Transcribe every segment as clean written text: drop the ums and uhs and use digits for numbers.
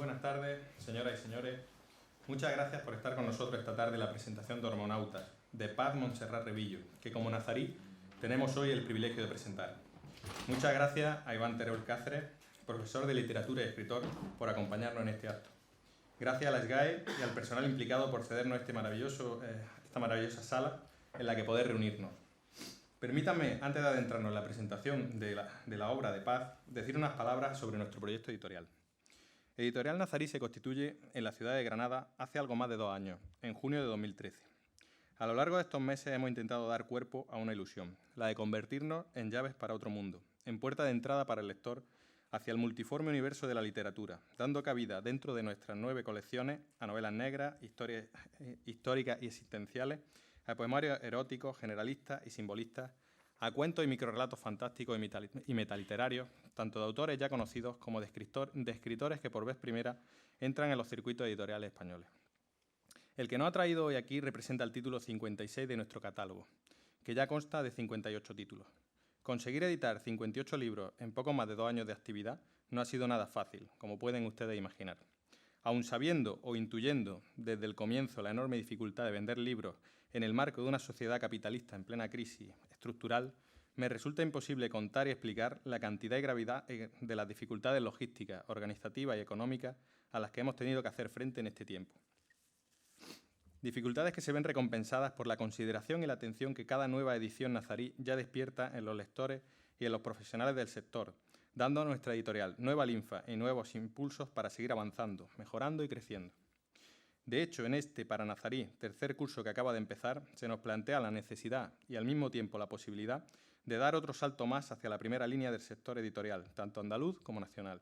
buenas tardes, señoras y señores. Muchas gracias por estar con nosotros esta tarde en la presentación de Hormonautas, de Paz Montserrat Revillo, que como nazarí tenemos hoy el privilegio de presentar. Muchas gracias a Iván Teruel Cáceres, profesor de literatura y escritor, por acompañarnos en este acto. Gracias a la SGAE y al personal implicado por cedernos esta maravillosa sala en la que poder reunirnos. Permítanme, antes de adentrarnos en la presentación de la obra de Paz, decir unas palabras sobre nuestro proyecto editorial. Editorial Nazarí se constituye en la ciudad de Granada hace algo más de 2 años, en junio de 2013. A lo largo de estos meses hemos intentado dar cuerpo a una ilusión, la de convertirnos en llaves para otro mundo, en puerta de entrada para el lector hacia el multiforme universo de la literatura, dando cabida dentro de nuestras 9 colecciones a novelas negras, historias históricas y existenciales, a poemarios eróticos, generalistas y simbolistas, a cuentos y microrelatos fantásticos y metaliterarios, tanto de autores ya conocidos como de escritores que por vez primera entran en los circuitos editoriales españoles. El que nos ha traído hoy aquí representa el título 56 de nuestro catálogo, que ya consta de 58 títulos. Conseguir editar 58 libros en poco más de 2 años de actividad no ha sido nada fácil, como pueden ustedes imaginar. Aun sabiendo o intuyendo desde el comienzo la enorme dificultad de vender libros en el marco de una sociedad capitalista en plena crisis estructural, me resulta imposible contar y explicar la cantidad y gravedad de las dificultades logísticas, organizativas y económicas a las que hemos tenido que hacer frente en este tiempo. Dificultades que se ven recompensadas por la consideración y la atención que cada nueva edición nazarí ya despierta en los lectores y en los profesionales del sector, dando a nuestra editorial nueva linfa y nuevos impulsos para seguir avanzando, mejorando y creciendo. De hecho, en este para nazarí, tercer curso que acaba de empezar, se nos plantea la necesidad y al mismo tiempo la posibilidad de dar otro salto más hacia la primera línea del sector editorial, tanto andaluz como nacional.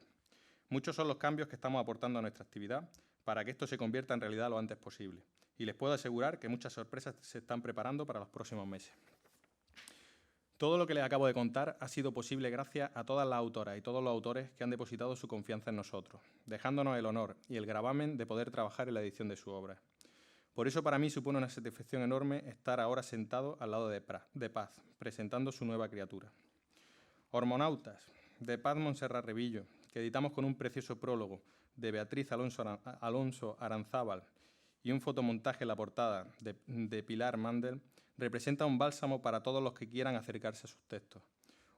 Muchos son los cambios que estamos aportando a nuestra actividad para que esto se convierta en realidad lo antes posible. Y les puedo asegurar que muchas sorpresas se están preparando para los próximos meses. Todo lo que les acabo de contar ha sido posible gracias a todas las autoras y todos los autores que han depositado su confianza en nosotros, dejándonos el honor y el gravamen de poder trabajar en la edición de su obra. Por eso para mí supone una satisfacción enorme estar ahora sentado al lado de Paz, presentando su nueva criatura. Hormonautas, de Paz Montserrat Revillo, que editamos con un precioso prólogo de Beatriz Alonso Aranzábal y un fotomontaje en la portada de Pilar Mandel, representa un bálsamo para todos los que quieran acercarse a sus textos.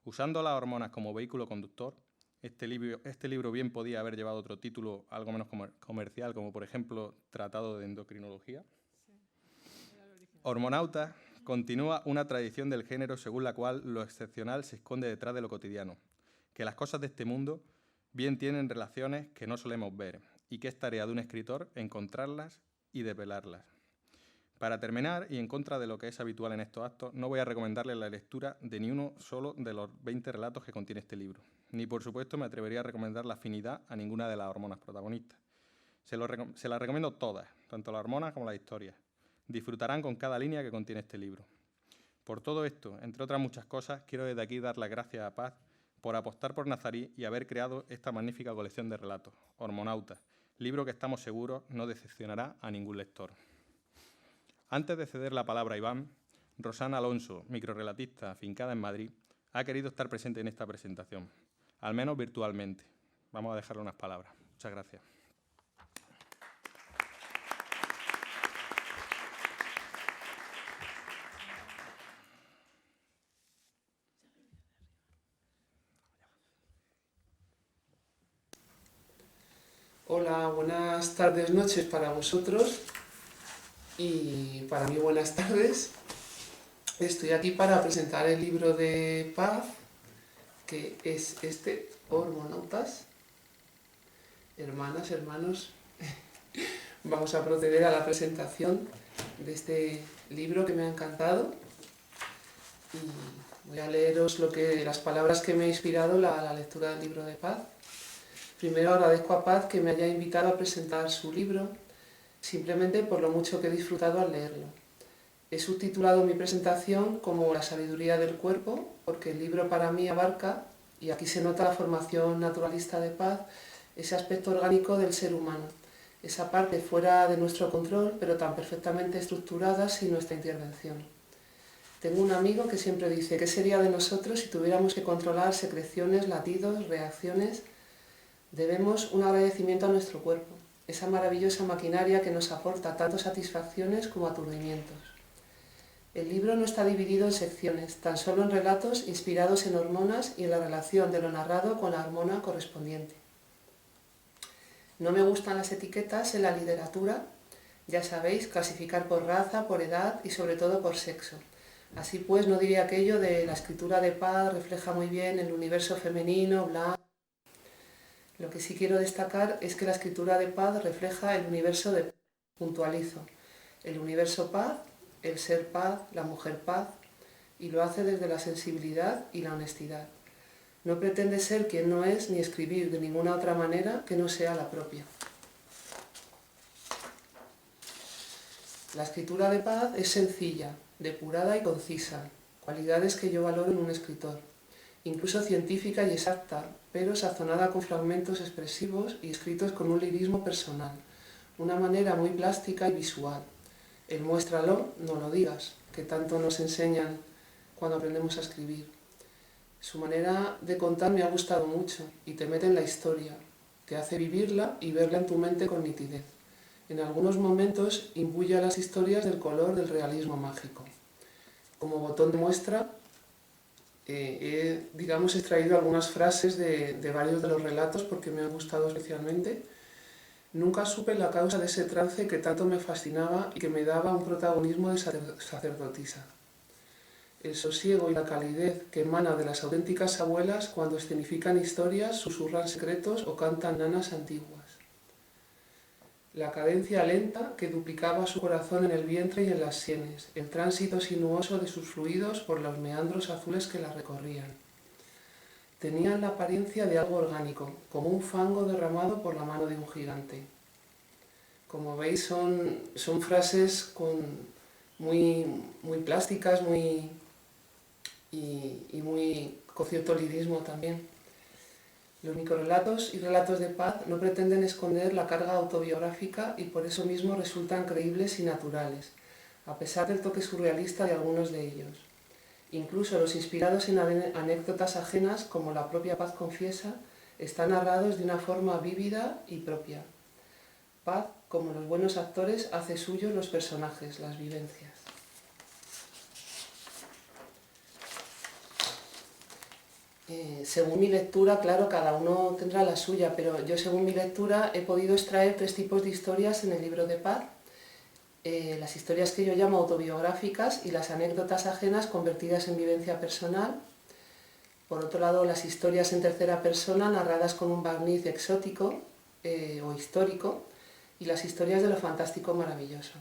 Usando las hormonas como vehículo conductor, este libro bien podía haber llevado otro título algo menos comercial, como por ejemplo Tratado de Endocrinología. Sí, Hormonautas continúa una tradición del género según la cual lo excepcional se esconde detrás de lo cotidiano, que las cosas de este mundo bien tienen relaciones que no solemos ver y que es tarea de un escritor encontrarlas y desvelarlas. Para terminar, y en contra de lo que es habitual en estos actos, no voy a recomendarles la lectura de ni uno solo de los 20 relatos que contiene este libro. Ni, por supuesto, me atrevería a recomendar la afinidad a ninguna de las hormonas protagonistas. Se las recomiendo todas, tanto las hormonas como las historias. Disfrutarán con cada línea que contiene este libro. Por todo esto, entre otras muchas cosas, quiero desde aquí dar las gracias a Paz por apostar por Nazarí y haber creado esta magnífica colección de relatos, Hormonautas, libro que estamos seguros no decepcionará a ningún lector. Antes de ceder la palabra a Iván, Rosana Alonso, microrelatista afincada en Madrid, ha querido estar presente en esta presentación, al menos virtualmente. Vamos a dejarle unas palabras. Muchas gracias. Hola, buenas tardes, noches para vosotros y para mí buenas tardes. Estoy aquí para presentar el libro de Paz, que es Hormonautas. Hermanas, hermanos, vamos a proceder a la presentación de este libro que me ha encantado y voy a leeros las palabras que me ha inspirado la lectura del libro de Paz. Primero agradezco a Paz que me haya invitado a presentar su libro, simplemente por lo mucho que he disfrutado al leerlo. He subtitulado mi presentación como La sabiduría del cuerpo, porque el libro para mí abarca, y aquí se nota la formación naturalista de Paz, ese aspecto orgánico del ser humano, esa parte fuera de nuestro control, pero tan perfectamente estructurada sin nuestra intervención. Tengo un amigo que siempre dice, ¿qué sería de nosotros si tuviéramos que controlar secreciones, latidos, reacciones? Debemos un agradecimiento a nuestro cuerpo, esa maravillosa maquinaria que nos aporta tanto satisfacciones como aturdimientos. El libro no está dividido en secciones, tan solo en relatos inspirados en hormonas y en la relación de lo narrado con la hormona correspondiente. No me gustan las etiquetas en la literatura, ya sabéis, clasificar por raza, por edad y sobre todo por sexo. Así pues, no diría aquello de la escritura de Paz refleja muy bien el universo femenino, blanco. Lo que sí quiero destacar es que la escritura de Paz refleja el universo de Paz. Puntualizo, el universo Paz, el ser Paz, la mujer Paz, y lo hace desde la sensibilidad y la honestidad. No pretende ser quien no es ni escribir de ninguna otra manera que no sea la propia. La escritura de Paz es sencilla, depurada y concisa, cualidades que yo valoro en un escritor, incluso científica y exacta, pero sazonada con fragmentos expresivos y escritos con un lirismo personal, una manera muy plástica y visual. El muéstralo, no lo digas, que tanto nos enseñan cuando aprendemos a escribir. Su manera de contar me ha gustado mucho y te mete en la historia, te hace vivirla y verla en tu mente con nitidez. En algunos momentos imbuye a las historias del color del realismo mágico. Como botón de muestra, he extraído algunas frases de varios de los relatos porque me han gustado especialmente. Nunca supe la causa de ese trance que tanto me fascinaba y que me daba un protagonismo de sacerdotisa. El sosiego y la calidez que emana de las auténticas abuelas cuando escenifican historias, susurran secretos o cantan nanas antiguas. La cadencia lenta que duplicaba su corazón en el vientre y en las sienes, el tránsito sinuoso de sus fluidos por los meandros azules que la recorrían. Tenían la apariencia de algo orgánico, como un fango derramado por la mano de un gigante. Como veis, son frases muy plásticas y muy con cierto lirismo también. Los microrelatos y relatos de Paz no pretenden esconder la carga autobiográfica y por eso mismo resultan creíbles y naturales, a pesar del toque surrealista de algunos de ellos. Incluso los inspirados en anécdotas ajenas, como la propia Paz confiesa, están narrados de una forma vívida y propia. Paz, como los buenos actores, hace suyos los personajes, las vivencias. Según mi lectura, claro, cada uno tendrá la suya, pero yo según mi lectura he podido extraer 3 tipos de historias en el libro de Paz. Las historias que yo llamo autobiográficas y las anécdotas ajenas convertidas en vivencia personal. Por otro lado, las historias en tercera persona narradas con un barniz exótico o histórico, y las historias de lo fantástico maravilloso.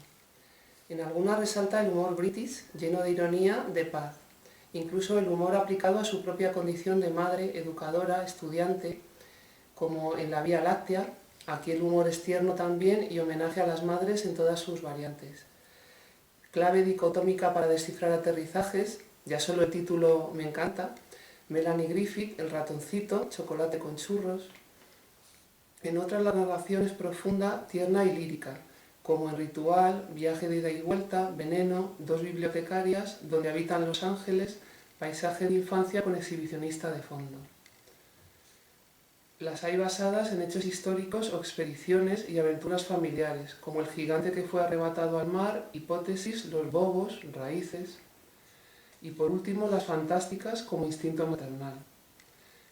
En algunas resalta el humor british, lleno de ironía, de Paz. Incluso el humor aplicado a su propia condición de madre, educadora, estudiante, como en La Vía Láctea. Aquí el humor es tierno también y homenaje a las madres en todas sus variantes. Clave dicotómica para descifrar aterrizajes, ya solo el título me encanta. Melanie Griffith, El ratoncito, Chocolate con churros. En otras la narración es profunda, tierna y lírica, como en Ritual, Viaje de ida y vuelta, Veneno, Dos bibliotecarias, Donde habitan los ángeles, Paisaje de infancia con exhibicionista de fondo. Las hay basadas en hechos históricos o expediciones y aventuras familiares, como El gigante que fue arrebatado al mar, Hipótesis, Los bobos, Raíces. Y por último, las fantásticas como Instinto maternal.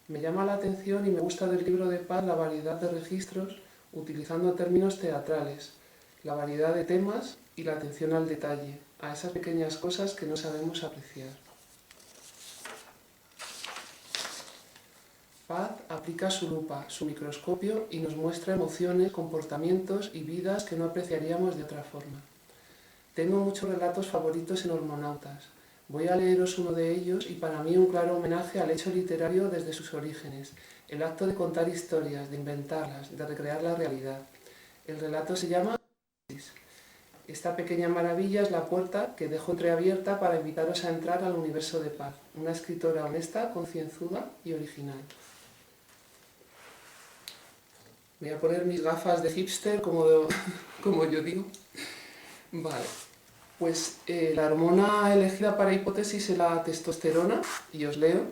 Me llama la atención y me gusta del libro de Paz la variedad de registros, utilizando términos teatrales, la variedad de temas y la atención al detalle, a esas pequeñas cosas que no sabemos apreciar. Paz aplica su lupa, su microscopio y nos muestra emociones, comportamientos y vidas que no apreciaríamos de otra forma. Tengo muchos relatos favoritos en Hormonautas. Voy a leeros uno de ellos y para mí un claro homenaje al hecho literario desde sus orígenes, el acto de contar historias, de inventarlas, de recrear la realidad. El relato se llama Esta pequeña maravilla es la puerta que dejo entreabierta para invitaros a entrar al universo de Paz, una escritora honesta, concienzuda y original. Voy a poner mis gafas de hipster, como yo digo. Vale, pues la hormona elegida para Hipótesis es la testosterona, y os leo.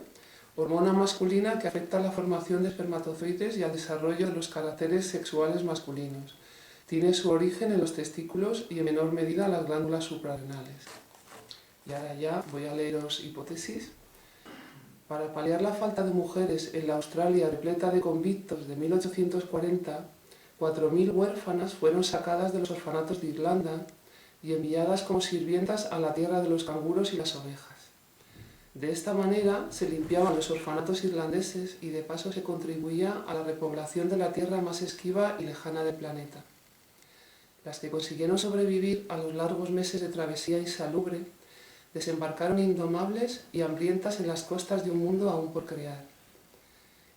hormona masculina que afecta a la formación de espermatozoides y al desarrollo de los caracteres sexuales masculinos. Tiene su origen en los testículos y en menor medida en las glándulas suprarrenales. Y ahora ya voy a leeros hipótesis. Para paliar la falta de mujeres en la Australia repleta de convictos de 1840, 4.000 huérfanas fueron sacadas de los orfanatos de Irlanda y enviadas como sirvientas a la tierra de los canguros y las ovejas. De esta manera se limpiaban los orfanatos irlandeses y de paso se contribuía a la repoblación de la tierra más esquiva y lejana del planeta. Las que consiguieron sobrevivir a los largos meses de travesía insalubre desembarcaron indomables y hambrientas en las costas de un mundo aún por crear.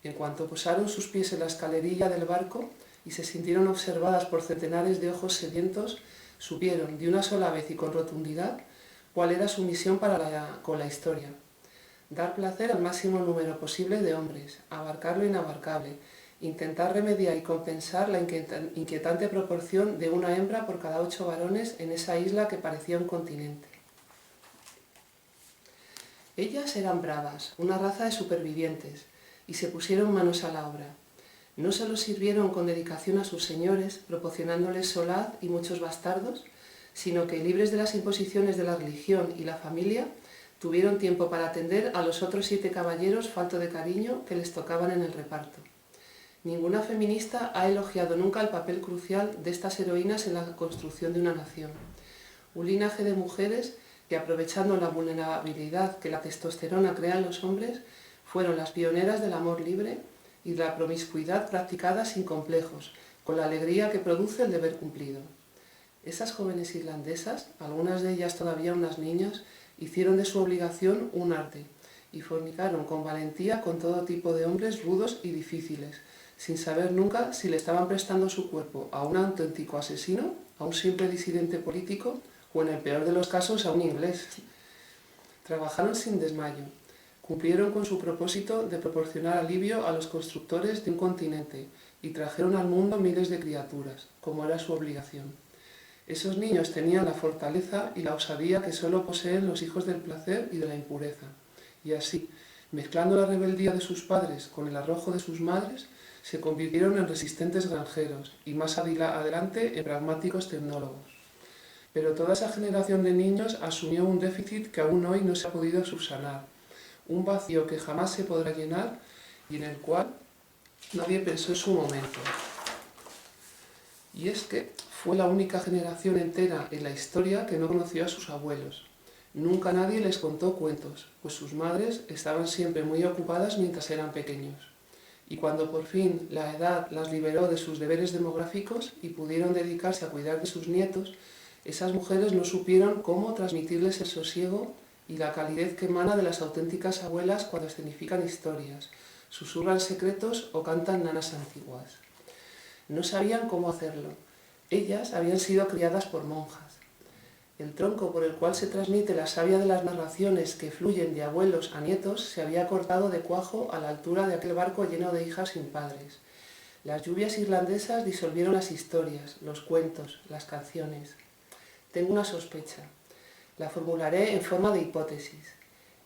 En cuanto posaron sus pies en la escalerilla del barco y se sintieron observadas por centenares de ojos sedientos, supieron de una sola vez y con rotundidad cuál era su misión con la historia: dar placer al máximo número posible de hombres, abarcar lo inabarcable, intentar remediar y compensar la inquietante proporción de una hembra por cada 8 varones en esa isla que parecía un continente. Ellas eran bravas, una raza de supervivientes, y se pusieron manos a la obra. No solo sirvieron con dedicación a sus señores, proporcionándoles solaz y muchos bastardos, sino que, libres de las imposiciones de la religión y la familia, tuvieron tiempo para atender a los otros 7 caballeros falto de cariño que les tocaban en el reparto. Ninguna feminista ha elogiado nunca el papel crucial de estas heroínas en la construcción de una nación. Un linaje de mujeres que, aprovechando la vulnerabilidad que la testosterona crea en los hombres, fueron las pioneras del amor libre y de la promiscuidad practicada sin complejos, con la alegría que produce el deber cumplido. Esas jóvenes irlandesas, algunas de ellas todavía unas niñas, hicieron de su obligación un arte y fornicaron con valentía con todo tipo de hombres rudos y difíciles, sin saber nunca si le estaban prestando su cuerpo a un auténtico asesino, a un simple disidente político o, en el peor de los casos, a un inglés. Trabajaron sin desmayo, cumplieron con su propósito de proporcionar alivio a los constructores de un continente y trajeron al mundo miles de criaturas, como era su obligación. Esos niños tenían la fortaleza y la osadía que solo poseen los hijos del placer y de la impureza, y así, mezclando la rebeldía de sus padres con el arrojo de sus madres, se convirtieron en resistentes granjeros y más adelante en pragmáticos tecnólogos. Pero toda esa generación de niños asumió un déficit que aún hoy no se ha podido subsanar, un vacío que jamás se podrá llenar y en el cual nadie pensó en su momento. Y es que fue la única generación entera en la historia que no conoció a sus abuelos. Nunca nadie les contó cuentos, pues sus madres estaban siempre muy ocupadas mientras eran pequeños. Y cuando por fin la edad las liberó de sus deberes demográficos y pudieron dedicarse a cuidar de sus nietos, esas mujeres no supieron cómo transmitirles el sosiego y la calidez que emana de las auténticas abuelas cuando escenifican historias, susurran secretos o cantan nanas antiguas. No sabían cómo hacerlo. Ellas habían sido criadas por monjas. El tronco por el cual se transmite la savia de las narraciones que fluyen de abuelos a nietos se había cortado de cuajo a la altura de aquel barco lleno de hijas sin padres. Las lluvias irlandesas disolvieron las historias, los cuentos, las canciones. Tengo una sospecha. La formularé en forma de hipótesis.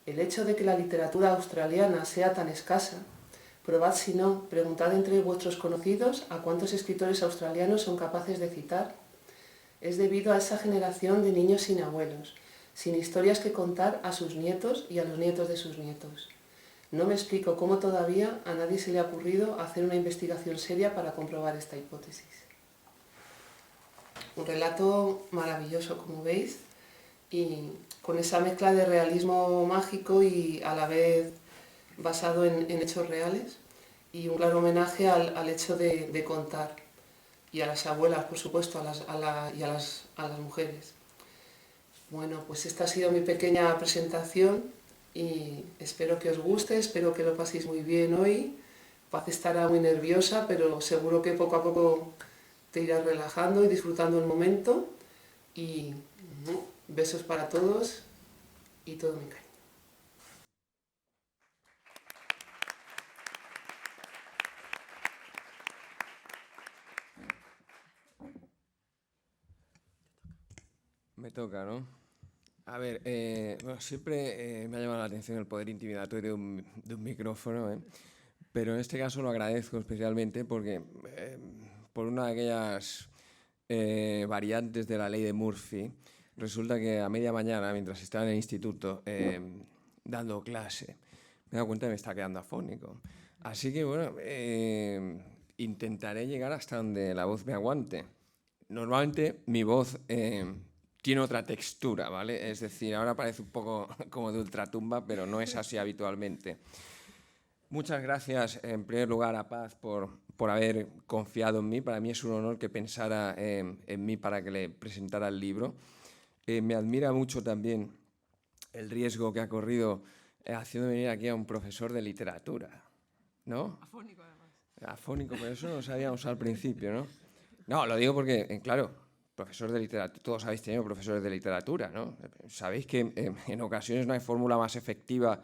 El hecho de que la literatura australiana sea tan escasa, probad si no, preguntad entre vuestros conocidos a cuántos escritores australianos son capaces de citar, es debido a esa generación de niños sin abuelos, sin historias que contar a sus nietos y a los nietos de sus nietos. No me explico cómo todavía a nadie se le ha ocurrido hacer una investigación seria para comprobar esta hipótesis. Un relato maravilloso, como veis, y con esa mezcla de realismo mágico y a la vez basado en hechos reales, y un claro homenaje al hecho de contar, y a las abuelas, por supuesto, y a las mujeres. Bueno, pues esta ha sido mi pequeña presentación y espero que os guste, espero que lo paséis muy bien hoy. Paz estará muy nerviosa, pero seguro que poco a poco te irás relajando y disfrutando el momento. Y besos para todos y todo mi cariño. Me toca, ¿no? A ver, bueno, siempre me ha llamado la atención el poder intimidatorio de un micrófono, ¿eh? Pero en este caso lo agradezco especialmente porque por una de aquellas variantes de la ley de Murphy, resulta que a media mañana, mientras estaba en el instituto dando clase, me he dado cuenta que me está quedando afónico. Así que bueno, intentaré llegar hasta donde la voz me aguante. Normalmente mi voz tiene otra textura, ¿vale? Es decir, ahora parece un poco como de ultratumba, pero no es así habitualmente. Muchas gracias, en primer lugar, a Paz por haber confiado en mí. Para mí es un honor que pensara en mí para que le presentara el libro. Me admira mucho también el riesgo que ha corrido haciendo venir aquí a un profesor de literatura, ¿no? Afónico, además. Afónico, pero eso no lo sabíamos al principio, ¿no? No, lo digo porque, claro, profesor de literatura, todos habéis tenido profesores de literatura, ¿no? Sabéis que en ocasiones no hay fórmula más efectiva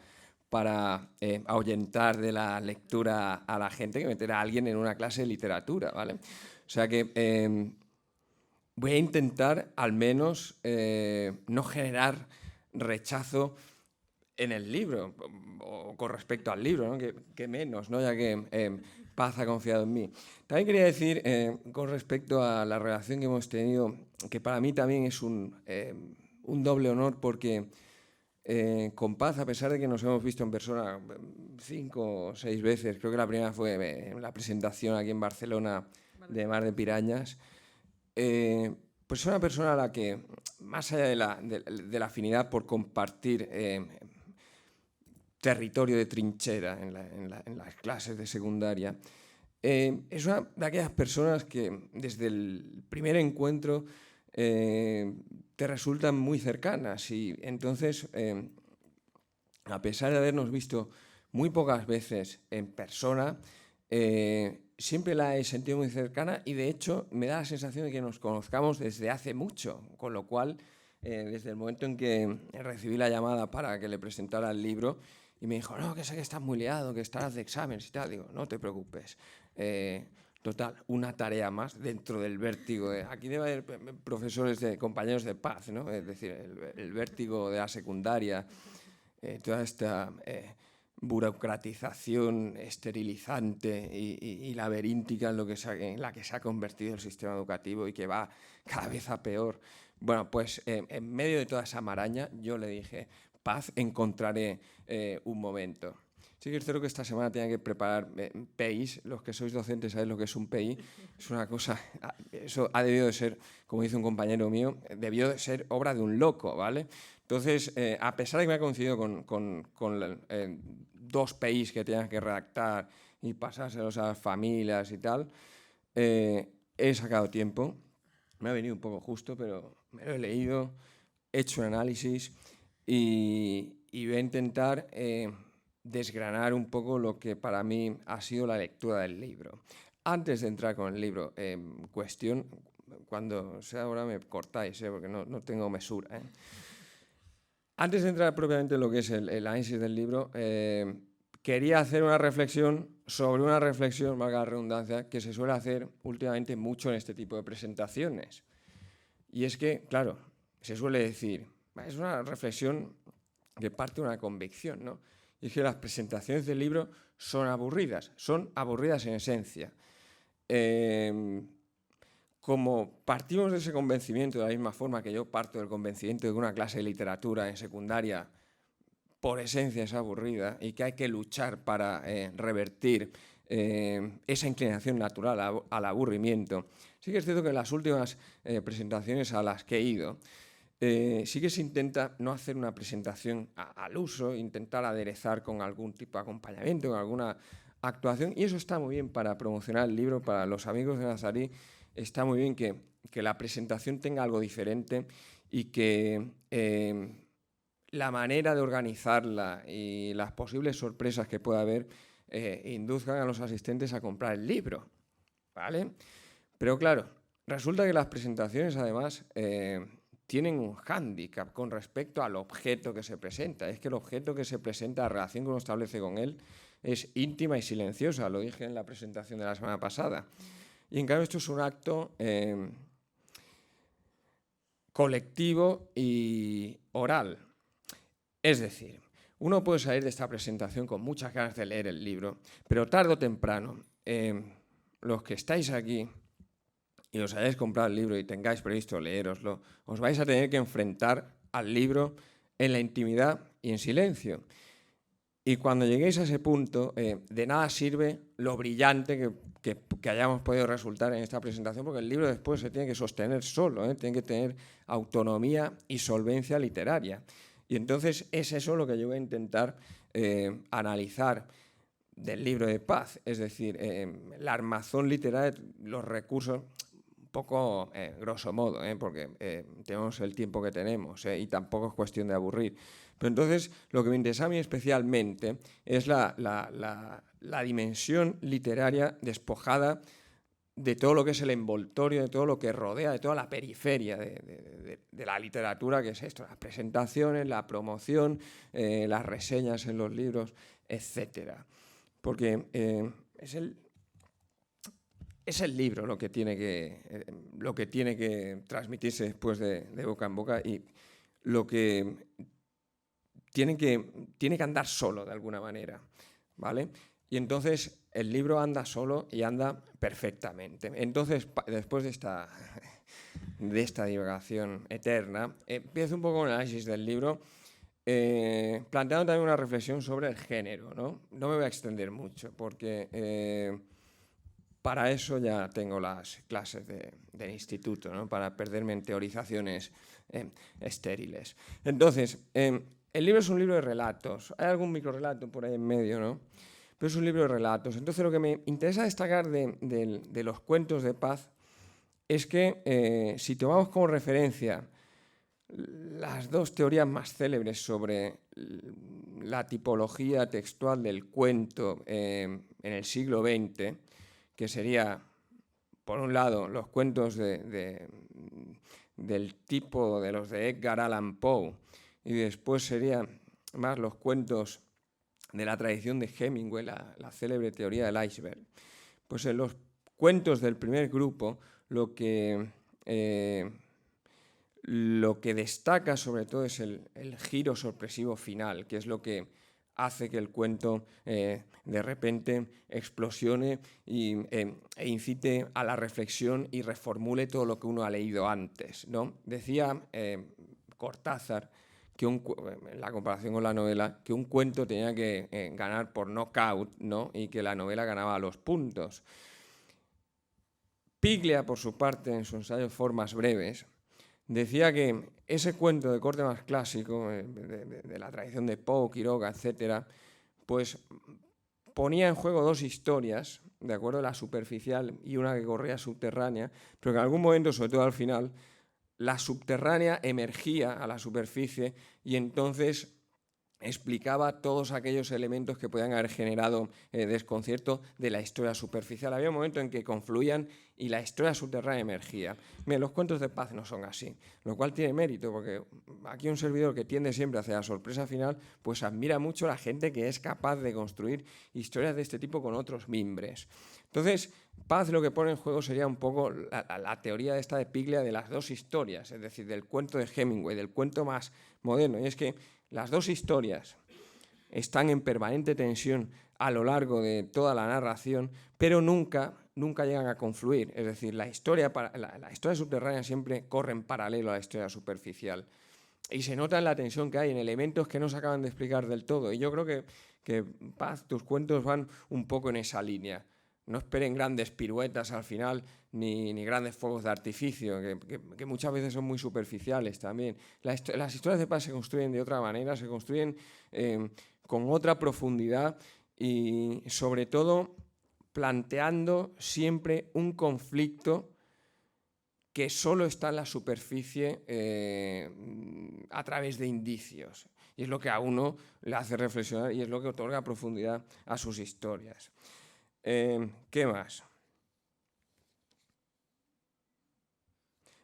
para ahuyentar de la lectura a la gente que meter a alguien en una clase de literatura, ¿vale? O sea que voy a intentar al menos no generar rechazo en el libro o con respecto al libro, ¿no? que menos, ¿no? Ya que Paz ha confiado en mí. También quería decir con respecto a la relación que hemos tenido, que para mí también es un doble honor porque con Paz, a pesar de que nos hemos visto en persona 5 o 6 veces, creo que la primera fue en la presentación aquí en Barcelona de Mar de Pirañas, pues es una persona a la que, más allá de la afinidad por compartir territorio de trinchera en las clases de secundaria, es una de aquellas personas que desde el primer encuentro te resultan muy cercanas y entonces, a pesar de habernos visto muy pocas veces en persona, siempre la he sentido muy cercana y de hecho me da la sensación de que nos conozcamos desde hace mucho, con lo cual desde el momento en que recibí la llamada para que le presentara el libro y me dijo, no, que sé que estás muy liado, que estarás de exámenes y tal, digo, no te preocupes. Total, una tarea más dentro del vértigo. Aquí debe haber profesores, compañeros de Paz, ¿no? Es decir, el vértigo de la secundaria, toda esta burocratización esterilizante y laberíntica en la que se ha convertido el sistema educativo y que va cada vez a peor. Bueno, pues en medio de toda esa maraña yo le dije, Paz, encontraré un momento. Sí que es cierto que esta semana tenía que preparar PIs. Los que sois docentes sabéis lo que es un PI. Es una cosa, eso ha debido de ser, como dice un compañero mío, debió de ser obra de un loco, ¿vale? Entonces, a pesar de que me ha coincidido con 2 PIs que tenía que redactar y pasárselos a las familias y tal, he sacado tiempo. Me ha venido un poco justo, pero me lo he leído, he hecho un análisis y voy a intentar desgranar un poco lo que para mí ha sido la lectura del libro. Antes de entrar con el libro en cuestión, cuando sea ahora me cortáis, porque no tengo mesura. Antes de entrar propiamente en lo que es el análisis del libro, quería hacer una reflexión sobre una reflexión, valga la redundancia, que se suele hacer últimamente mucho en este tipo de presentaciones. Y es que, claro, se suele decir, es una reflexión que parte de una convicción, ¿no? Y es que las presentaciones del libro son aburridas en esencia. Como partimos de ese convencimiento de la misma forma que yo parto del convencimiento de que una clase de literatura en secundaria por esencia es aburrida y que hay que luchar para revertir esa inclinación natural al aburrimiento, sí que es cierto que en las últimas presentaciones a las que he ido, sí que se intenta no hacer una presentación al uso, intentar aderezar con algún tipo de acompañamiento, con alguna actuación, y eso está muy bien para promocionar el libro, para los amigos de Nazarí, está muy bien que la presentación tenga algo diferente y que la manera de organizarla y las posibles sorpresas que pueda haber induzcan a los asistentes a comprar el libro, ¿vale? Pero claro, resulta que las presentaciones además tienen un hándicap con respecto al objeto que se presenta. Es que el objeto que se presenta, la relación que uno establece con él, es íntima y silenciosa. Lo dije en la presentación de la semana pasada. Y en cambio esto es un acto colectivo y oral. Es decir, uno puede salir de esta presentación con muchas ganas de leer el libro, pero tarde o temprano, los que estáis aquí y os hayáis comprado el libro y tengáis previsto leéroslo, os vais a tener que enfrentar al libro en la intimidad y en silencio. Y cuando lleguéis a ese punto, de nada sirve lo brillante que hayamos podido resultar en esta presentación, porque el libro después se tiene que sostener solo, tiene que tener autonomía y solvencia literaria. Y entonces es eso lo que yo voy a intentar analizar del libro de Paz, es decir, la armazón literaria, los recursos, un poco grosso modo, porque tenemos el tiempo que tenemos y tampoco es cuestión de aburrir. Pero entonces lo que me interesa a mí especialmente es la dimensión literaria despojada de todo lo que es el envoltorio, de todo lo que rodea, de toda la periferia de la literatura, que es esto, las presentaciones, la promoción, las reseñas en los libros, etcétera. Porque es el libro lo que tiene que transmitirse después de boca en boca y lo que tiene que andar solo de alguna manera, ¿vale? Y entonces el libro anda solo y anda perfectamente. Entonces, después de esta divagación eterna, empiezo un poco con el análisis del libro, planteando también una reflexión sobre el género, ¿no? No me voy a extender mucho, porque para eso ya tengo las clases del instituto, ¿no? Para perderme en teorizaciones estériles. Entonces, el libro es un libro de relatos. Hay algún microrelato por ahí en medio, ¿no? Pero es un libro de relatos. Entonces, lo que me interesa destacar de los cuentos de Paz es que si tomamos como referencia las dos teorías más célebres sobre la tipología textual del cuento en el siglo XX, que sería, por un lado, los cuentos del tipo de los de Edgar Allan Poe, y después serían más los cuentos de la tradición de Hemingway, la célebre teoría del iceberg. Pues en los cuentos del primer grupo lo que destaca sobre todo es el giro sorpresivo final, que es lo que hace que el cuento de repente explosione e incite a la reflexión y reformule todo lo que uno ha leído antes, ¿no? Decía Cortázar, en la comparación con la novela, que un cuento tenía que ganar por knockout, ¿no? Y que la novela ganaba a los puntos. Piglia, por su parte, en su ensayo Formas breves, decía que ese cuento de corte más clásico, de la tradición de Poe, Quiroga, etc., pues ponía en juego dos historias, de acuerdo, la superficial y una que corría subterránea, pero que en algún momento, sobre todo al final, la subterránea emergía a la superficie y entonces explicaba todos aquellos elementos que podían haber generado desconcierto de la historia superficial. Había un momento en que confluían y la historia subterránea emergía. Los cuentos de Paz no son así, lo cual tiene mérito, porque aquí un servidor que tiende siempre hacia la sorpresa final, pues admira mucho a la gente que es capaz de construir historias de este tipo con otros mimbres. Entonces, Paz lo que pone en juego sería un poco la teoría esta de Piglia de las dos historias, es decir, del cuento de Hemingway, del cuento más moderno, y es que las dos historias están en permanente tensión a lo largo de toda la narración, pero nunca llegan a confluir. Es decir, la historia subterránea siempre corre en paralelo a la historia superficial. Y se nota en la tensión que hay en elementos que no se acaban de explicar del todo. Y yo creo que Paz, tus cuentos van un poco en esa línea. No esperen grandes piruetas al final, ni grandes fuegos de artificio, que muchas veces son muy superficiales también. Las historias de Paz se construyen de otra manera, se construyen con otra profundidad y sobre todo planteando siempre un conflicto que solo está en la superficie a través de indicios. Y es lo que a uno le hace reflexionar y es lo que otorga profundidad a sus historias. ¿Qué más?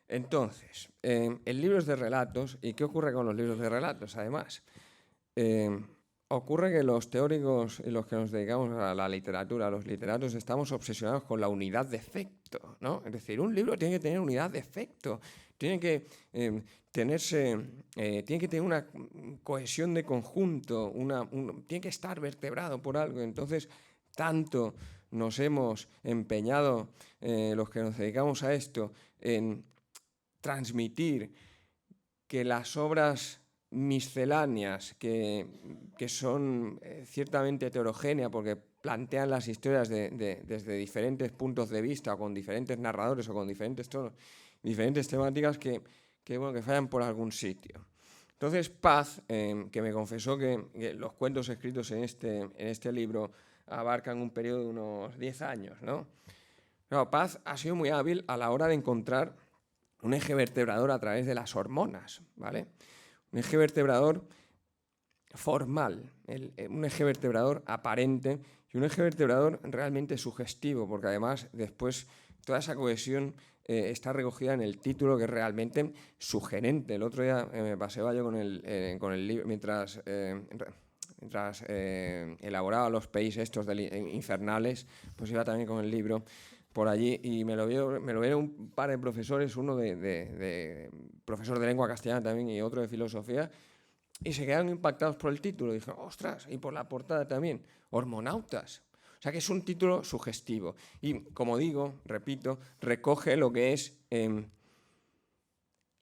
Entonces, el libro es de relatos. ¿Y qué ocurre con los libros de relatos? Además, ocurre que los teóricos y los que nos dedicamos a la literatura, los literatos, estamos obsesionados con la unidad de efecto, ¿no? Es decir, un libro tiene que tener unidad de efecto. tiene que tiene que tener una cohesión de conjunto, tiene que estar vertebrado por algo. Entonces, tanto nos hemos empeñado, los que nos dedicamos a esto, en transmitir que las obras misceláneas, que son ciertamente heterogéneas porque plantean las historias desde diferentes puntos de vista, o con diferentes narradores o con diferentes tonos, diferentes temáticas que fallan por algún sitio. Entonces Paz, que me confesó que los cuentos escritos en este libro abarcan un periodo de unos 10 años, ¿no? Claro, Paz ha sido muy hábil a la hora de encontrar un eje vertebrador a través de las hormonas, ¿vale? Un eje vertebrador formal, un eje vertebrador aparente y un eje vertebrador realmente sugestivo, porque además después toda esa cohesión está recogida en el título, que es realmente sugerente. El otro día me paseaba yo con el libro mientras elaboraba los países estos infernales, pues iba también con el libro por allí y me lo vieron un par de profesores, uno de profesor de lengua castellana también y otro de filosofía, y se quedaron impactados por el título. Y dije, ostras, y por la portada también, hormonautas. O sea que es un título sugestivo. Y como digo, repito, recoge lo que es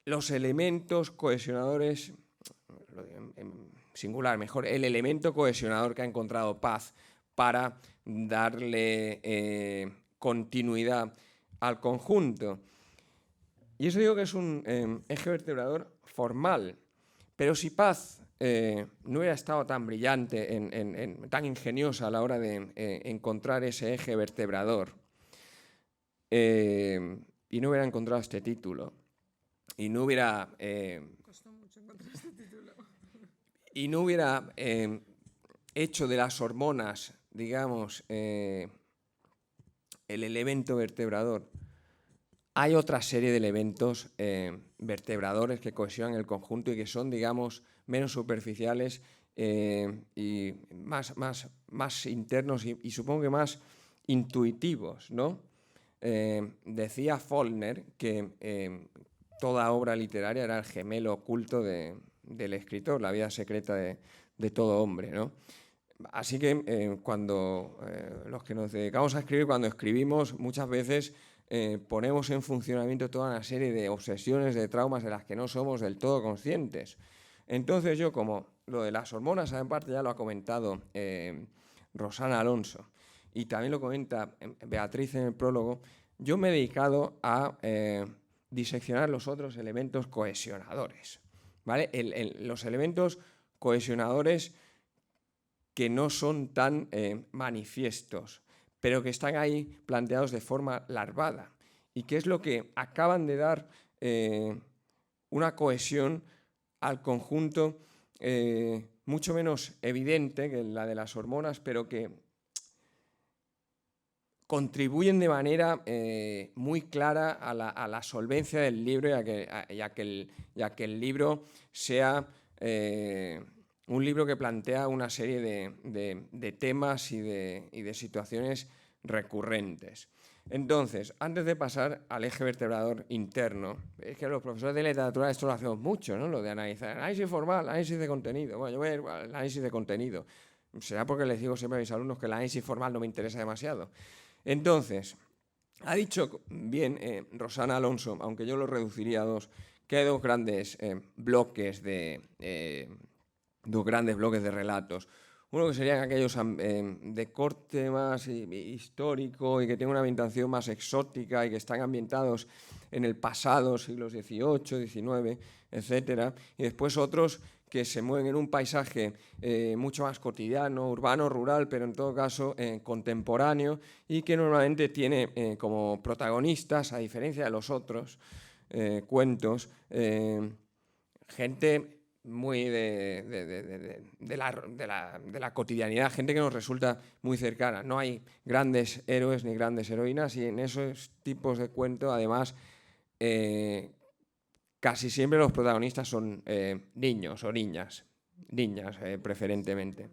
los elementos cohesionadores, en singular, mejor, el elemento cohesionador que ha encontrado Paz para darle continuidad al conjunto. Y eso digo que es un eje vertebrador formal. Pero si Paz no hubiera estado tan brillante, tan ingeniosa a la hora de encontrar ese eje vertebrador y no hubiera encontrado este título y no hubiera Costó mucho encontrar este título. y no hubiera hecho de las hormonas, digamos, el elemento vertebrador, hay otra serie de elementos vertebradores que cohesionan el conjunto y que son, digamos, menos superficiales y más internos y supongo que más intuitivos, ¿no? Decía Faulkner que toda obra literaria era el gemelo oculto del escritor, la vida secreta de todo hombre, ¿no? Así que cuando los que nos dedicamos a escribir, cuando escribimos, muchas veces ponemos en funcionamiento toda una serie de obsesiones, de traumas de las que no somos del todo conscientes. Entonces yo, como lo de las hormonas, en parte ya lo ha comentado Rosana Alonso, y también lo comenta Beatriz en el prólogo, yo me he dedicado a diseccionar los otros elementos cohesionadores, ¿vale? Los elementos cohesionadores que no son tan manifiestos, pero que están ahí planteados de forma larvada y que es lo que acaban de dar una cohesión al conjunto mucho menos evidente que la de las hormonas, pero que contribuyen de manera muy clara a la solvencia del libro y a que el libro sea un libro que plantea una serie de temas y de situaciones recurrentes. Entonces, antes de pasar al eje vertebrador interno, es que los profesores de literatura esto lo hacemos mucho, ¿no? Lo de analizar, análisis formal, análisis de contenido. Bueno, yo voy a ir al análisis de contenido. Será porque les digo siempre a mis alumnos que el análisis formal no me interesa demasiado. Entonces, ha dicho bien Rosana Alonso, aunque yo lo reduciría a dos, que hay dos grandes bloques de relatos. Uno que serían aquellos de corte más histórico y que tienen una ambientación más exótica y que están ambientados en el pasado, siglos XVIII, XIX, etc. Y después otros que se mueven en un paisaje mucho más cotidiano, urbano, rural, pero en todo caso contemporáneo y que normalmente tiene como protagonistas, a diferencia de los otros cuentos, gente muy de la cotidianidad, gente que nos resulta muy cercana. No hay grandes héroes ni grandes heroínas y en esos tipos de cuentos, además, casi siempre los protagonistas son niños o niñas preferentemente.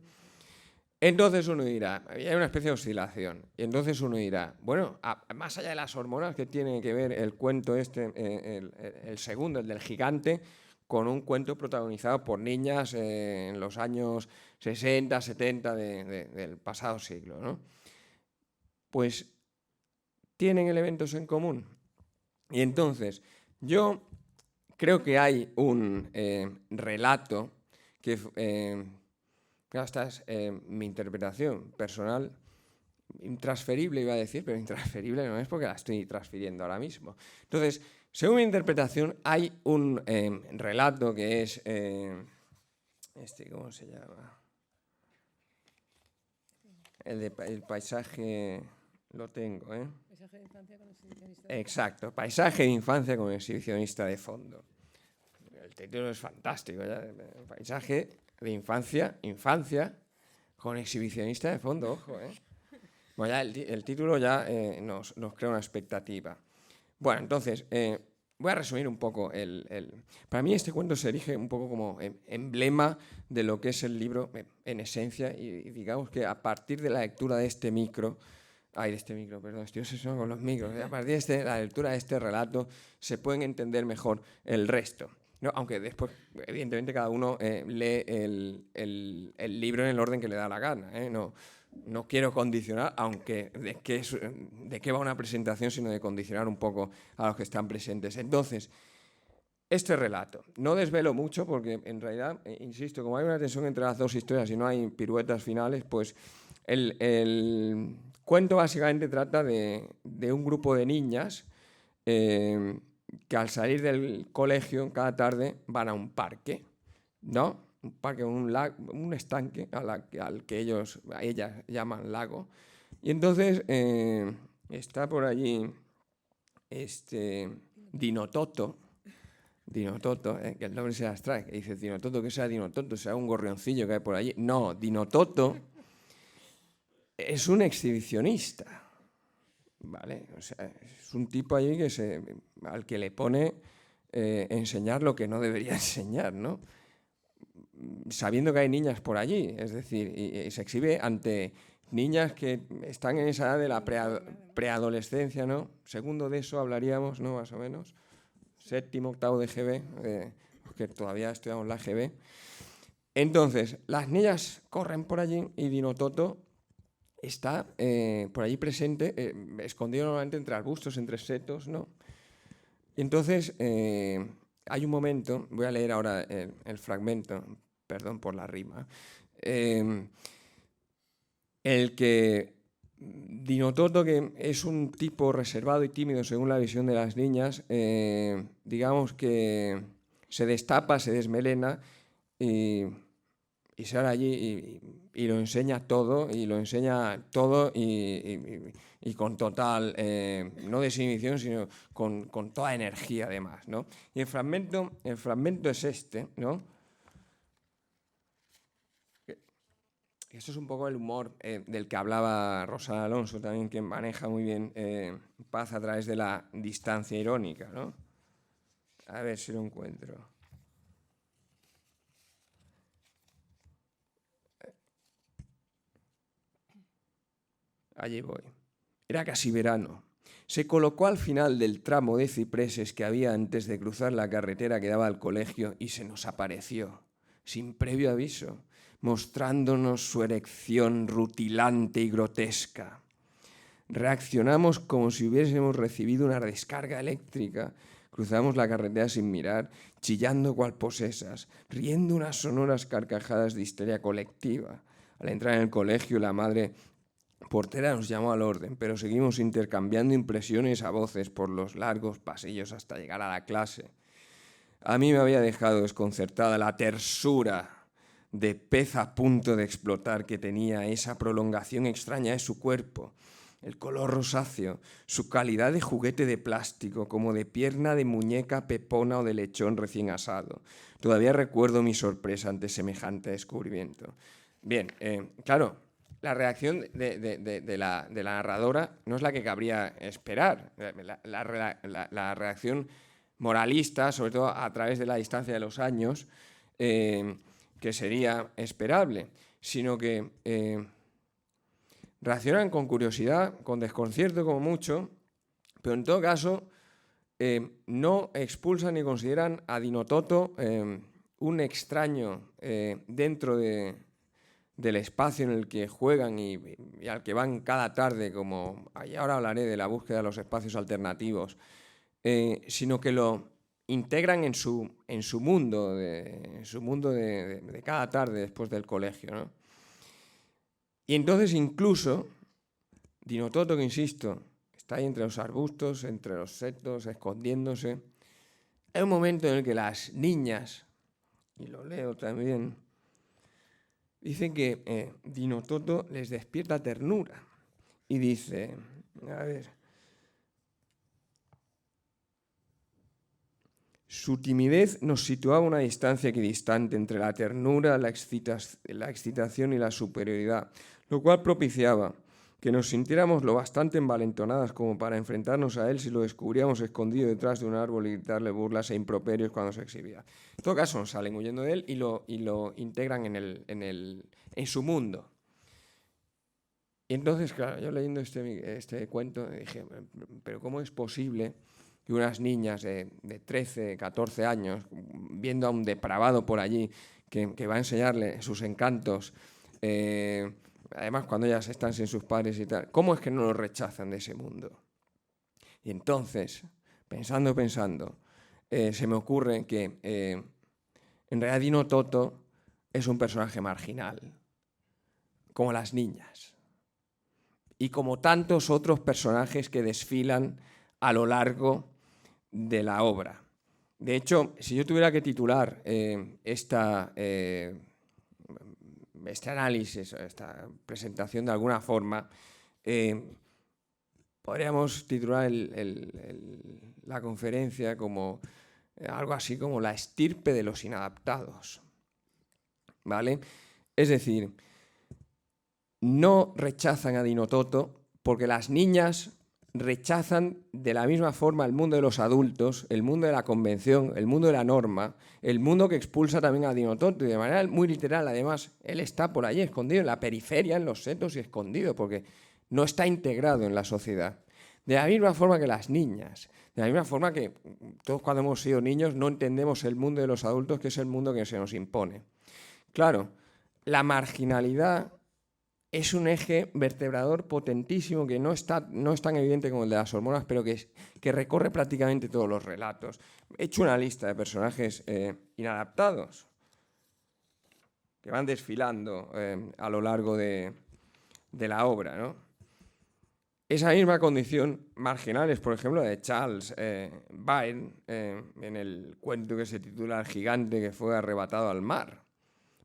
Entonces uno dirá, hay una especie de oscilación, y entonces uno dirá, bueno, más allá de las hormonas, que tiene que ver el cuento este, el segundo, el del gigante, con un cuento protagonizado por niñas en los años 60, 70 del pasado siglo, ¿no? Pues tienen elementos en común. Y entonces, yo creo que hay un relato que, claro, esta es mi interpretación personal, intransferible iba a decir, pero intransferible no es porque la estoy transfiriendo ahora mismo. Entonces, según mi interpretación, hay un relato que es, ¿cómo se llama? El paisaje, lo tengo, ¿eh? Paisaje de infancia con exhibicionista. Exacto, paisaje de infancia con exhibicionista de fondo. El título es fantástico, ¿ya? Paisaje de infancia con exhibicionista de fondo, ojo, ¿eh? Bueno, ya el título ya nos crea una expectativa. Bueno, entonces, voy a resumir un poco. Para mí este cuento se erige un poco como emblema de lo que es el libro en esencia, y digamos que a partir de la lectura de este micro, perdón, estoy obsesionado con los micros, a partir de la lectura de este relato se pueden entender mejor el resto, ¿no? Aunque después, evidentemente, cada uno lee el libro en el orden que le da la gana, ¿eh? No quiero condicionar, aunque de qué va una presentación, sino de condicionar un poco a los que están presentes. Entonces, este relato, no desvelo mucho porque en realidad, insisto, como hay una tensión entre las dos historias y no hay piruetas finales, pues el cuento básicamente trata de un grupo de niñas que al salir del colegio cada tarde van a un parque, ¿no? Un parque, un estanque al que ellas llaman lago. Y entonces está por allí Dinototo, que el nombre se las trae, que dice Dinototo, ¿qué sea Dinototo? ¿Será un gorrioncillo que hay por allí? No, Dinototo es un exhibicionista, ¿vale? O sea, es un tipo allí al que le pone enseñar lo que no debería enseñar, ¿no? Sabiendo que hay niñas por allí, es decir, y se exhibe ante niñas que están en esa edad de la preadolescencia, ¿no? Segundo de eso hablaríamos, ¿no? Más o menos. Séptimo, octavo de GB, porque todavía estudiamos la GB. Entonces, las niñas corren por allí y Dinototo está por allí presente, escondido normalmente entre arbustos, entre setos, ¿no? Y entonces hay un momento, voy a leer ahora el fragmento, perdón por la rima, el que Dinototo, que es un tipo reservado y tímido según la visión de las niñas, digamos que se destapa, se desmelena y sale allí y lo enseña todo, y con total, no desinhibición, sino con toda energía además, ¿no? Y el fragmento es este, ¿no? Esto es un poco el humor del que hablaba Rosa Alonso también, que maneja muy bien Paz a través de la distancia irónica, ¿no? A ver si lo encuentro. Allí voy. Era casi verano. Se colocó al final del tramo de cipreses que había antes de cruzar la carretera que daba al colegio y se nos apareció, sin previo aviso, mostrándonos su erección rutilante y grotesca. Reaccionamos como si hubiésemos recibido una descarga eléctrica. Cruzamos la carretera sin mirar, chillando cual posesas, riendo unas sonoras carcajadas de histeria colectiva. Al entrar en el colegio, la madre portera nos llamó al orden, pero seguimos intercambiando impresiones a voces por los largos pasillos hasta llegar a la clase. A mí me había dejado desconcertada la tersura de pez a punto de explotar que tenía esa prolongación extraña de su cuerpo, el color rosáceo, su calidad de juguete de plástico, como de pierna de muñeca pepona o de lechón recién asado. Todavía recuerdo mi sorpresa ante semejante descubrimiento. Bien, claro, la reacción de la narradora no es la que cabría esperar. La reacción moralista, sobre todo a través de la distancia de los años, que sería esperable. sino que reaccionan con curiosidad, con desconcierto como mucho, pero en todo caso no expulsan ni consideran a Dinototo un extraño dentro del espacio en el que juegan y al que van cada tarde, y ahora hablaré de la búsqueda de los espacios alternativos, sino que lo integran en su mundo, de cada tarde después del colegio, ¿no? Y entonces incluso Dinototo, que insisto, está ahí entre los arbustos, entre los setos, escondiéndose. Hay un momento en el que las niñas, y lo leo también, dicen que Dinototo les despierta ternura. Y dice, a ver, su timidez nos situaba a una distancia equidistante entre la ternura, la excitación y la superioridad, lo cual propiciaba que nos sintiéramos lo bastante envalentonadas como para enfrentarnos a él si lo descubríamos escondido detrás de un árbol y gritarle burlas e improperios cuando se exhibía. En todo caso, salen huyendo de él y lo integran en su mundo. Y entonces, claro, yo leyendo este cuento dije, pero ¿cómo es posible que unas niñas de 13, 14 años, viendo a un depravado por allí que va a enseñarle sus encantos, además cuando ellas están sin sus padres y tal, ¿cómo es que no lo rechazan de ese mundo? Y entonces, pensando, se me ocurre que en realidad Dinototo es un personaje marginal, como las niñas, y como tantos otros personajes que desfilan a lo largo de la obra. De hecho, si yo tuviera que titular este análisis, esta presentación de alguna forma, podríamos titular la conferencia como algo así como la estirpe de los inadaptados, ¿vale? Es decir, no rechazan a Dinototo porque las niñas rechazan de la misma forma el mundo de los adultos, el mundo de la convención, el mundo de la norma, el mundo que expulsa también a Dinototo, y de manera muy literal, además, él está por allí escondido, en la periferia, en los setos y escondido, porque no está integrado en la sociedad. De la misma forma que las niñas, de la misma forma que todos cuando hemos sido niños no entendemos el mundo de los adultos, que es el mundo que se nos impone. Claro, la marginalidad es un eje vertebrador potentísimo que no es tan evidente como el de las hormonas, pero que recorre prácticamente todos los relatos. He hecho una lista de personajes inadaptados que van desfilando a lo largo de la obra, ¿no? Esa misma condición marginal es, por ejemplo, de Charles Byrne en el cuento que se titula El gigante que fue arrebatado al mar.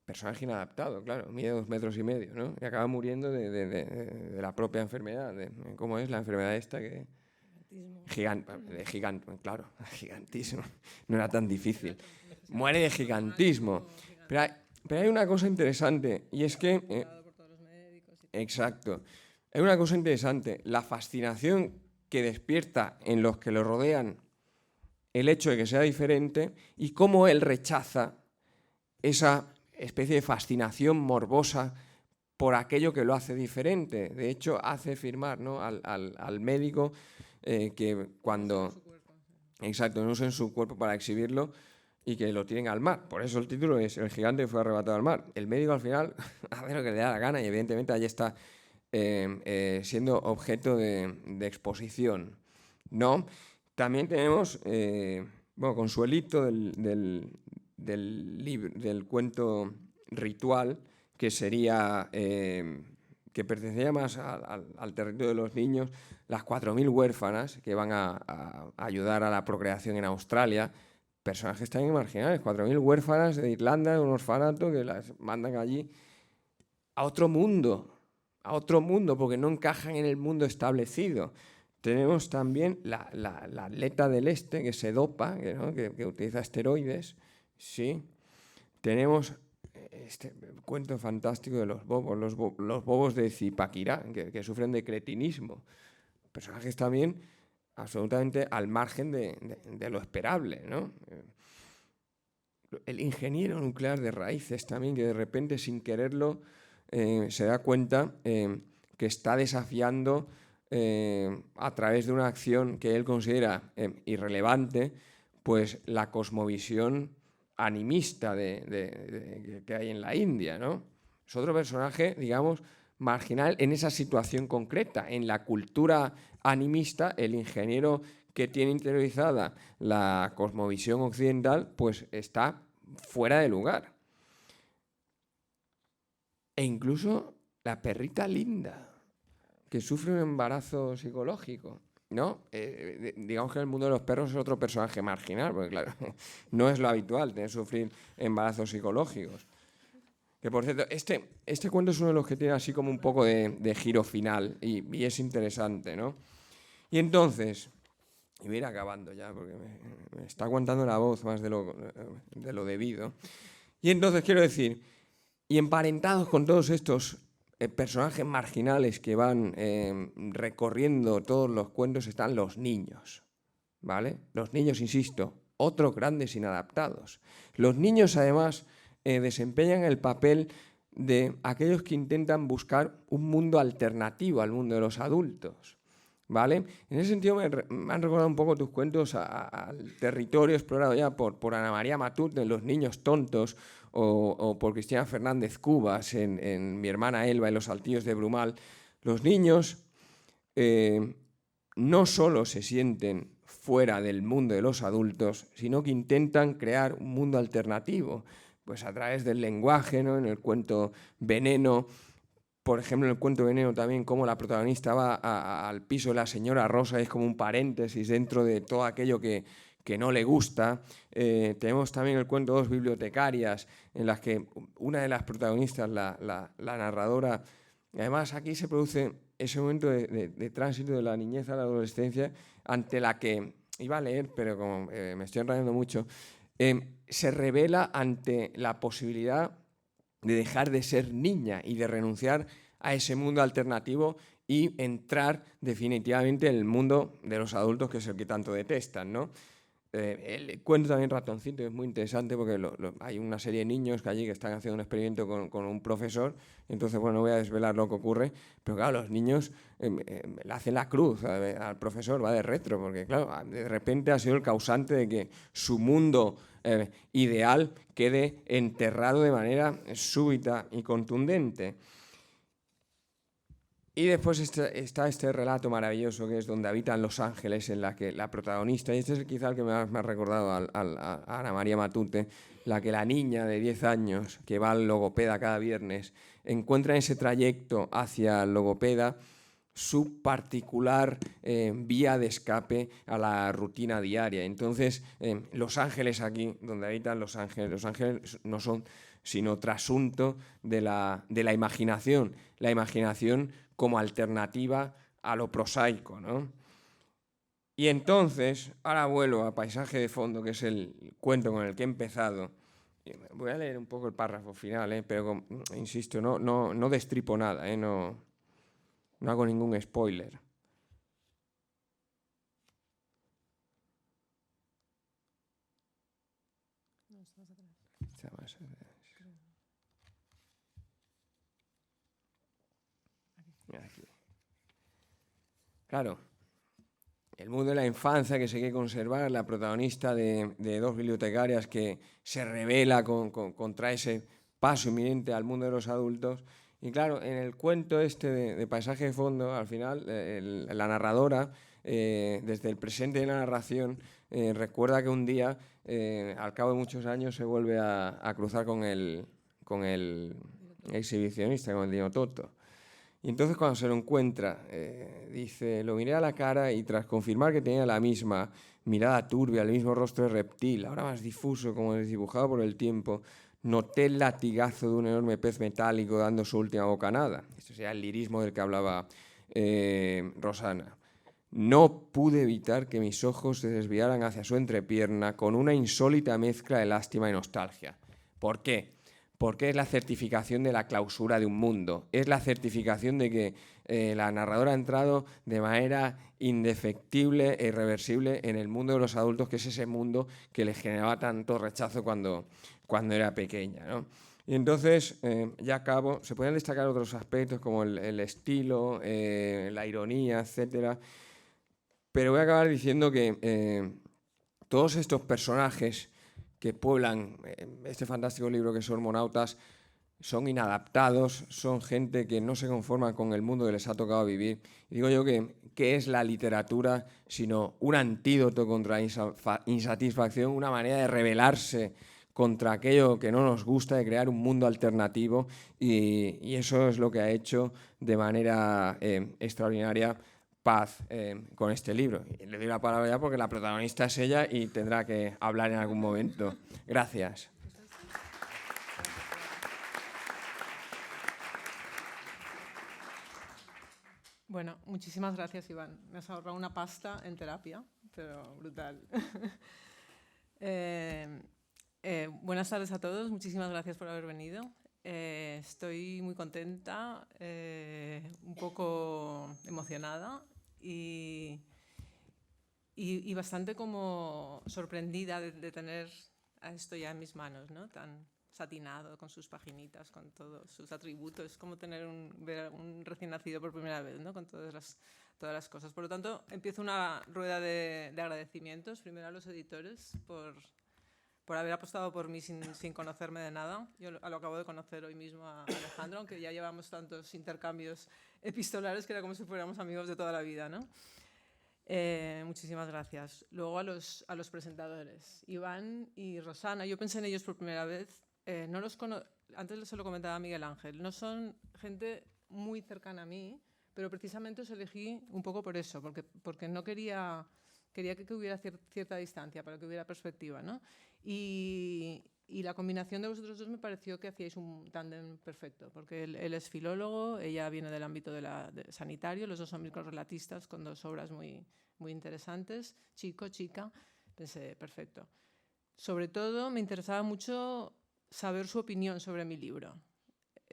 Personaje inadaptado, claro, mide 2,5 metros, ¿no? Y acaba muriendo de la propia enfermedad. ¿Cómo es la enfermedad esta? Gigante, claro, gigantismo. No era tan difícil. Muere de gigantismo. Pero hay una cosa interesante, y es que... exacto. Hay una cosa interesante. La fascinación que despierta en los que lo rodean el hecho de que sea diferente y cómo él rechaza esa especie de fascinación morbosa por aquello que lo hace diferente. De hecho, hace firmar, ¿no?, al médico que cuando... exacto, no usen su cuerpo para exhibirlo y que lo tiren al mar. Por eso el título es El gigante que fue arrebatado al mar. El médico al final hace lo que le da la gana y evidentemente allí está siendo objeto de exposición, ¿no? También tenemos, Consuelito del cuento Ritual, que sería, que pertenecía más al territorio de los niños, las 4.000 huérfanas que van a ayudar a la procreación en Australia. Personajes también marginales, 4.000 huérfanas de Irlanda, de un orfanato, que las mandan allí a otro mundo, porque no encajan en el mundo establecido. Tenemos también la atleta del este que se dopa, que utiliza esteroides, ¿sí? Tenemos este cuento fantástico de los bobos, los bobos de Zipaquirá, que sufren de cretinismo. Personajes también absolutamente al margen de lo esperable, ¿no? El ingeniero nuclear de raíces también, que de repente, sin quererlo, se da cuenta que está desafiando a través de una acción que él considera irrelevante, pues la cosmovisión animista que hay en la India, ¿no? Es otro personaje, digamos, marginal en esa situación concreta. En la cultura animista, el ingeniero que tiene interiorizada la cosmovisión occidental, pues está fuera de lugar. E incluso la perrita Linda, que sufre un embarazo psicológico, ¿no? Digamos que en el mundo de los perros es otro personaje marginal, porque claro, no es lo habitual sufrir embarazos psicológicos. Que por cierto, este cuento es uno de los que tiene así como un poco de giro final y es interesante, ¿no? Y entonces, y voy a ir acabando ya porque me está aguantando la voz más de lo debido. Y entonces quiero decir, y emparentados con todos estos personajes marginales que van recorriendo todos los cuentos están los niños, ¿vale? Los niños, insisto, otros grandes inadaptados. Los niños, además, desempeñan el papel de aquellos que intentan buscar un mundo alternativo al mundo de los adultos, ¿vale? En ese sentido me han recordado un poco tus cuentos al territorio explorado ya por Ana María Matute en Los niños tontos, o por Cristina Fernández Cubas en Mi hermana Elba y Los saltillos de Brumal. Los niños no solo se sienten fuera del mundo de los adultos, sino que intentan crear un mundo alternativo, pues a través del lenguaje, ¿no? En el cuento Veneno, por ejemplo, en el cuento Veneno también, cómo la protagonista va al piso de la señora Rosa, es como un paréntesis dentro de todo aquello que no le gusta. Tenemos también el cuento Dos bibliotecarias, en las que una de las protagonistas, la narradora, y además aquí se produce ese momento de tránsito de la niñez a la adolescencia, ante la que, iba a leer, pero como me estoy enredando mucho, se revela ante la posibilidad de dejar de ser niña y de renunciar a ese mundo alternativo y entrar definitivamente en el mundo de los adultos, que es el que tanto detestan, ¿no? El cuento también Ratoncito es muy interesante porque hay una serie de niños que allí que están haciendo un experimento con un profesor, entonces bueno, no voy a desvelar lo que ocurre, pero claro, los niños le hacen la cruz al profesor, va de retro, porque claro, de repente ha sido el causante de que su mundo ideal quede enterrado de manera súbita y contundente. Y después está este relato maravilloso que es Donde habitan los ángeles, en la que la protagonista, y este es quizá el que me ha recordado a Ana María Matute, la que la niña de 10 años que va al logopeda cada viernes encuentra en ese trayecto hacia el logopeda su particular vía de escape a la rutina diaria. Entonces, los ángeles aquí, donde habitan los ángeles no son sino trasunto de la imaginación. La imaginación como alternativa a lo prosaico, ¿no? Y entonces, ahora vuelvo a Paisaje de fondo, que es el cuento con el que he empezado. Voy a leer un poco el párrafo final, pero insisto, no destripo nada, no hago ningún spoiler. No, estamos atrás. Aquí. Claro, el mundo de la infancia que se quiere conservar, la protagonista de Dos bibliotecarias que se rebela contra ese paso inminente al mundo de los adultos. Y claro, en el cuento este de Paisaje de fondo, al final, la narradora, desde el presente de la narración, recuerda que un día, al cabo de muchos años, se vuelve a cruzar con el exhibicionista, con el Dinototo. Y entonces cuando se lo encuentra, dice, lo miré a la cara y tras confirmar que tenía la misma mirada turbia, el mismo rostro de reptil, ahora más difuso como desdibujado por el tiempo, noté el latigazo de un enorme pez metálico dando su última bocanada. Esto sería el lirismo del que hablaba Rosana. No pude evitar que mis ojos se desviaran hacia su entrepierna con una insólita mezcla de lástima y nostalgia. ¿Por qué? Porque es la certificación de la clausura de un mundo, es la certificación de que la narradora ha entrado de manera indefectible e irreversible en el mundo de los adultos, que es ese mundo que le generaba tanto rechazo cuando era pequeña, ¿no? Y entonces, ya acabo, se pueden destacar otros aspectos como el estilo, la ironía, etcétera, pero voy a acabar diciendo que todos estos personajes que pueblan este fantástico libro que son Hormonautas son inadaptados, son gente que no se conforma con el mundo que les ha tocado vivir. Y digo yo que es la literatura sino un antídoto contra la insatisfacción, una manera de rebelarse contra aquello que no nos gusta, de crear un mundo alternativo, y eso es lo que ha hecho de manera extraordinaria Paz con este libro. Y le doy la palabra ya porque la protagonista es ella y tendrá que hablar en algún momento. Gracias. Bueno, muchísimas gracias, Iván. Me has ahorrado una pasta en terapia, pero brutal. Buenas tardes a todos, muchísimas gracias por haber venido. Estoy muy contenta, un poco emocionada y bastante como sorprendida de tener a esto ya en mis manos, ¿no? Tan satinado, con sus paginitas, con todos sus atributos. Es como ver un recién nacido por primera vez, ¿no? Con todas las cosas. Por lo tanto, empiezo una rueda de agradecimientos. Primero a los editores por haber apostado por mí sin conocerme de nada. Yo lo acabo de conocer hoy mismo a Alejandro, aunque ya llevamos tantos intercambios epistolares que era como si fuéramos amigos de toda la vida, ¿no? Muchísimas gracias. Luego a los presentadores, Iván y Rosana. Yo pensé en ellos por primera vez. Antes se lo comentaba a Miguel Ángel. No son gente muy cercana a mí, pero precisamente os elegí un poco por eso, porque no quería que hubiera cierta distancia, para que hubiera perspectiva, ¿no? Y la combinación de vosotros dos me pareció que hacíais un tándem perfecto, porque él es filólogo, ella viene del ámbito sanitario, los dos son microrelatistas con dos obras muy, muy interesantes, chico, chica, pensé, perfecto. Sobre todo me interesaba mucho saber su opinión sobre mi libro,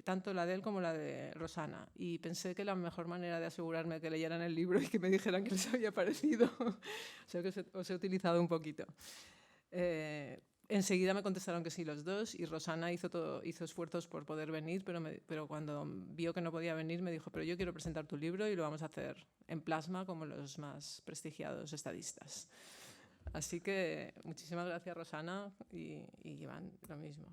tanto la de él como la de Rosana, y pensé que la mejor manera de asegurarme que leyeran el libro y que me dijeran que les había parecido, o sea que os he utilizado un poquito. Enseguida me contestaron que sí los dos, y Rosana hizo esfuerzos por poder venir, pero cuando vio que no podía venir me dijo, pero yo quiero presentar tu libro y lo vamos a hacer en plasma como los más prestigiados estadistas. Así que muchísimas gracias, Rosana, y Iván, lo mismo.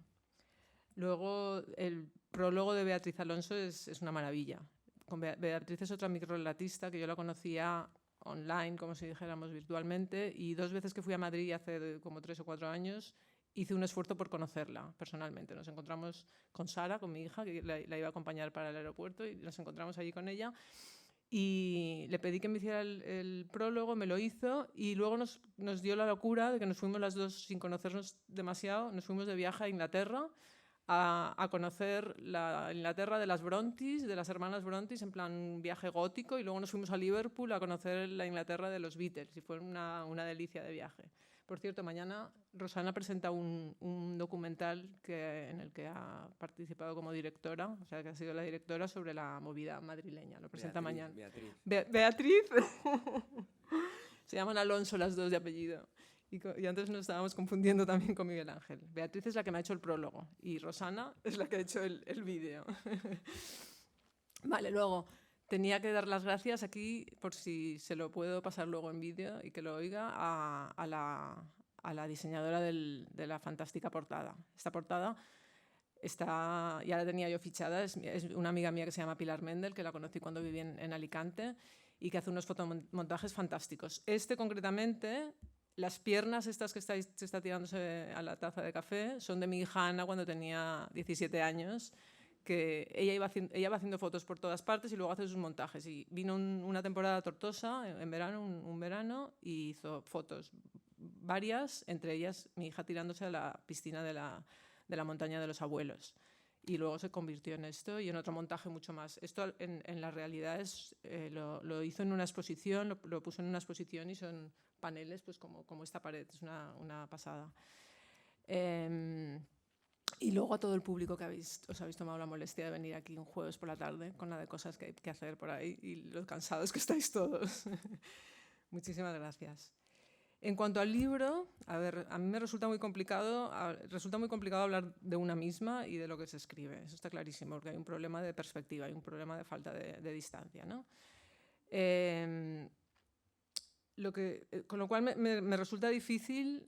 Luego, el prólogo de Beatriz Alonso es una maravilla. Beatriz es otra microrelatista que yo la conocía online, como si dijéramos virtualmente, y 2 veces que fui a Madrid hace como 3 o 4 años hice un esfuerzo por conocerla personalmente. Nos encontramos con Sara, con mi hija, que la iba a acompañar para el aeropuerto, y nos encontramos allí con ella. Y le pedí que me hiciera el prólogo, me lo hizo, y luego nos dio la locura de que nos fuimos las dos sin conocernos demasiado, nos fuimos de viaje a Inglaterra a conocer la Inglaterra de las Brontes, de las hermanas Brontes, en plan viaje gótico, y luego nos fuimos a Liverpool a conocer la Inglaterra de los Beatles, y fue una delicia de viaje. Por cierto, mañana Rosana presenta un documental en el que ha participado como directora, o sea, que ha sido la directora sobre la movida madrileña. Lo presenta mañana. Beatriz. Se llaman Alonso las dos de apellido. Y antes nos estábamos confundiendo también con Miguel Ángel. Beatriz es la que me ha hecho el prólogo y Rosana es la que ha hecho el vídeo. Vale, luego tenía que dar las gracias aquí, por si se lo puedo pasar luego en vídeo y que lo oiga, a la diseñadora de la fantástica portada. Esta portada ya la tenía yo fichada, es una amiga mía que se llama Pilar Mendel, que la conocí cuando viví en Alicante y que hace unos fotomontajes fantásticos. Concretamente, las piernas estas que se está tirándose a la taza de café son de mi hija Ana cuando tenía 17 años, que ella va haciendo fotos por todas partes y luego hace sus montajes. Y vino una temporada a Tortosa en verano, un verano, y hizo fotos varias, entre ellas mi hija tirándose a la piscina de la montaña de los abuelos. Y luego se convirtió en esto y en otro montaje mucho más. Esto en la realidad lo hizo en una exposición, lo puso en una exposición y son paneles pues como esta pared, es una pasada. Y luego a todo el público que os habéis tomado la molestia de venir aquí un jueves por la tarde con la de cosas que hay que hacer por ahí y los cansados que estáis todos. Muchísimas gracias. En cuanto al libro, a ver, a mí me resulta muy complicado hablar de una misma y de lo que se escribe. Eso está clarísimo, porque hay un problema de perspectiva, hay un problema de falta de distancia, ¿no? Con lo cual me resulta difícil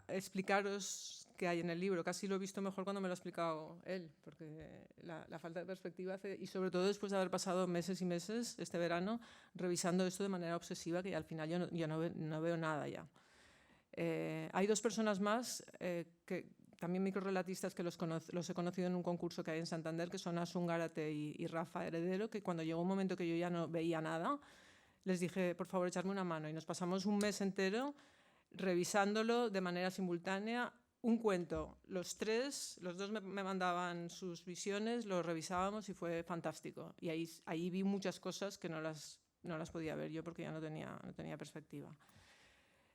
explicaros qué hay en el libro. Casi lo he visto mejor cuando me lo ha explicado él, porque la falta de perspectiva y sobre todo después de haber pasado meses y meses este verano revisando esto de manera obsesiva, que al final yo no veo nada ya. Hay dos personas más, que también microrelatistas, que los he conocido en un concurso que hay en Santander, que son Asun Gárate y Rafa Heredero, que cuando llegó un momento que yo ya no veía nada, les dije, por favor, echarme una mano. Y nos pasamos un mes entero revisándolo de manera simultánea, un cuento. Los dos me mandaban sus visiones, lo revisábamos y fue fantástico. Y ahí vi muchas cosas que no las podía ver yo porque ya no tenía perspectiva.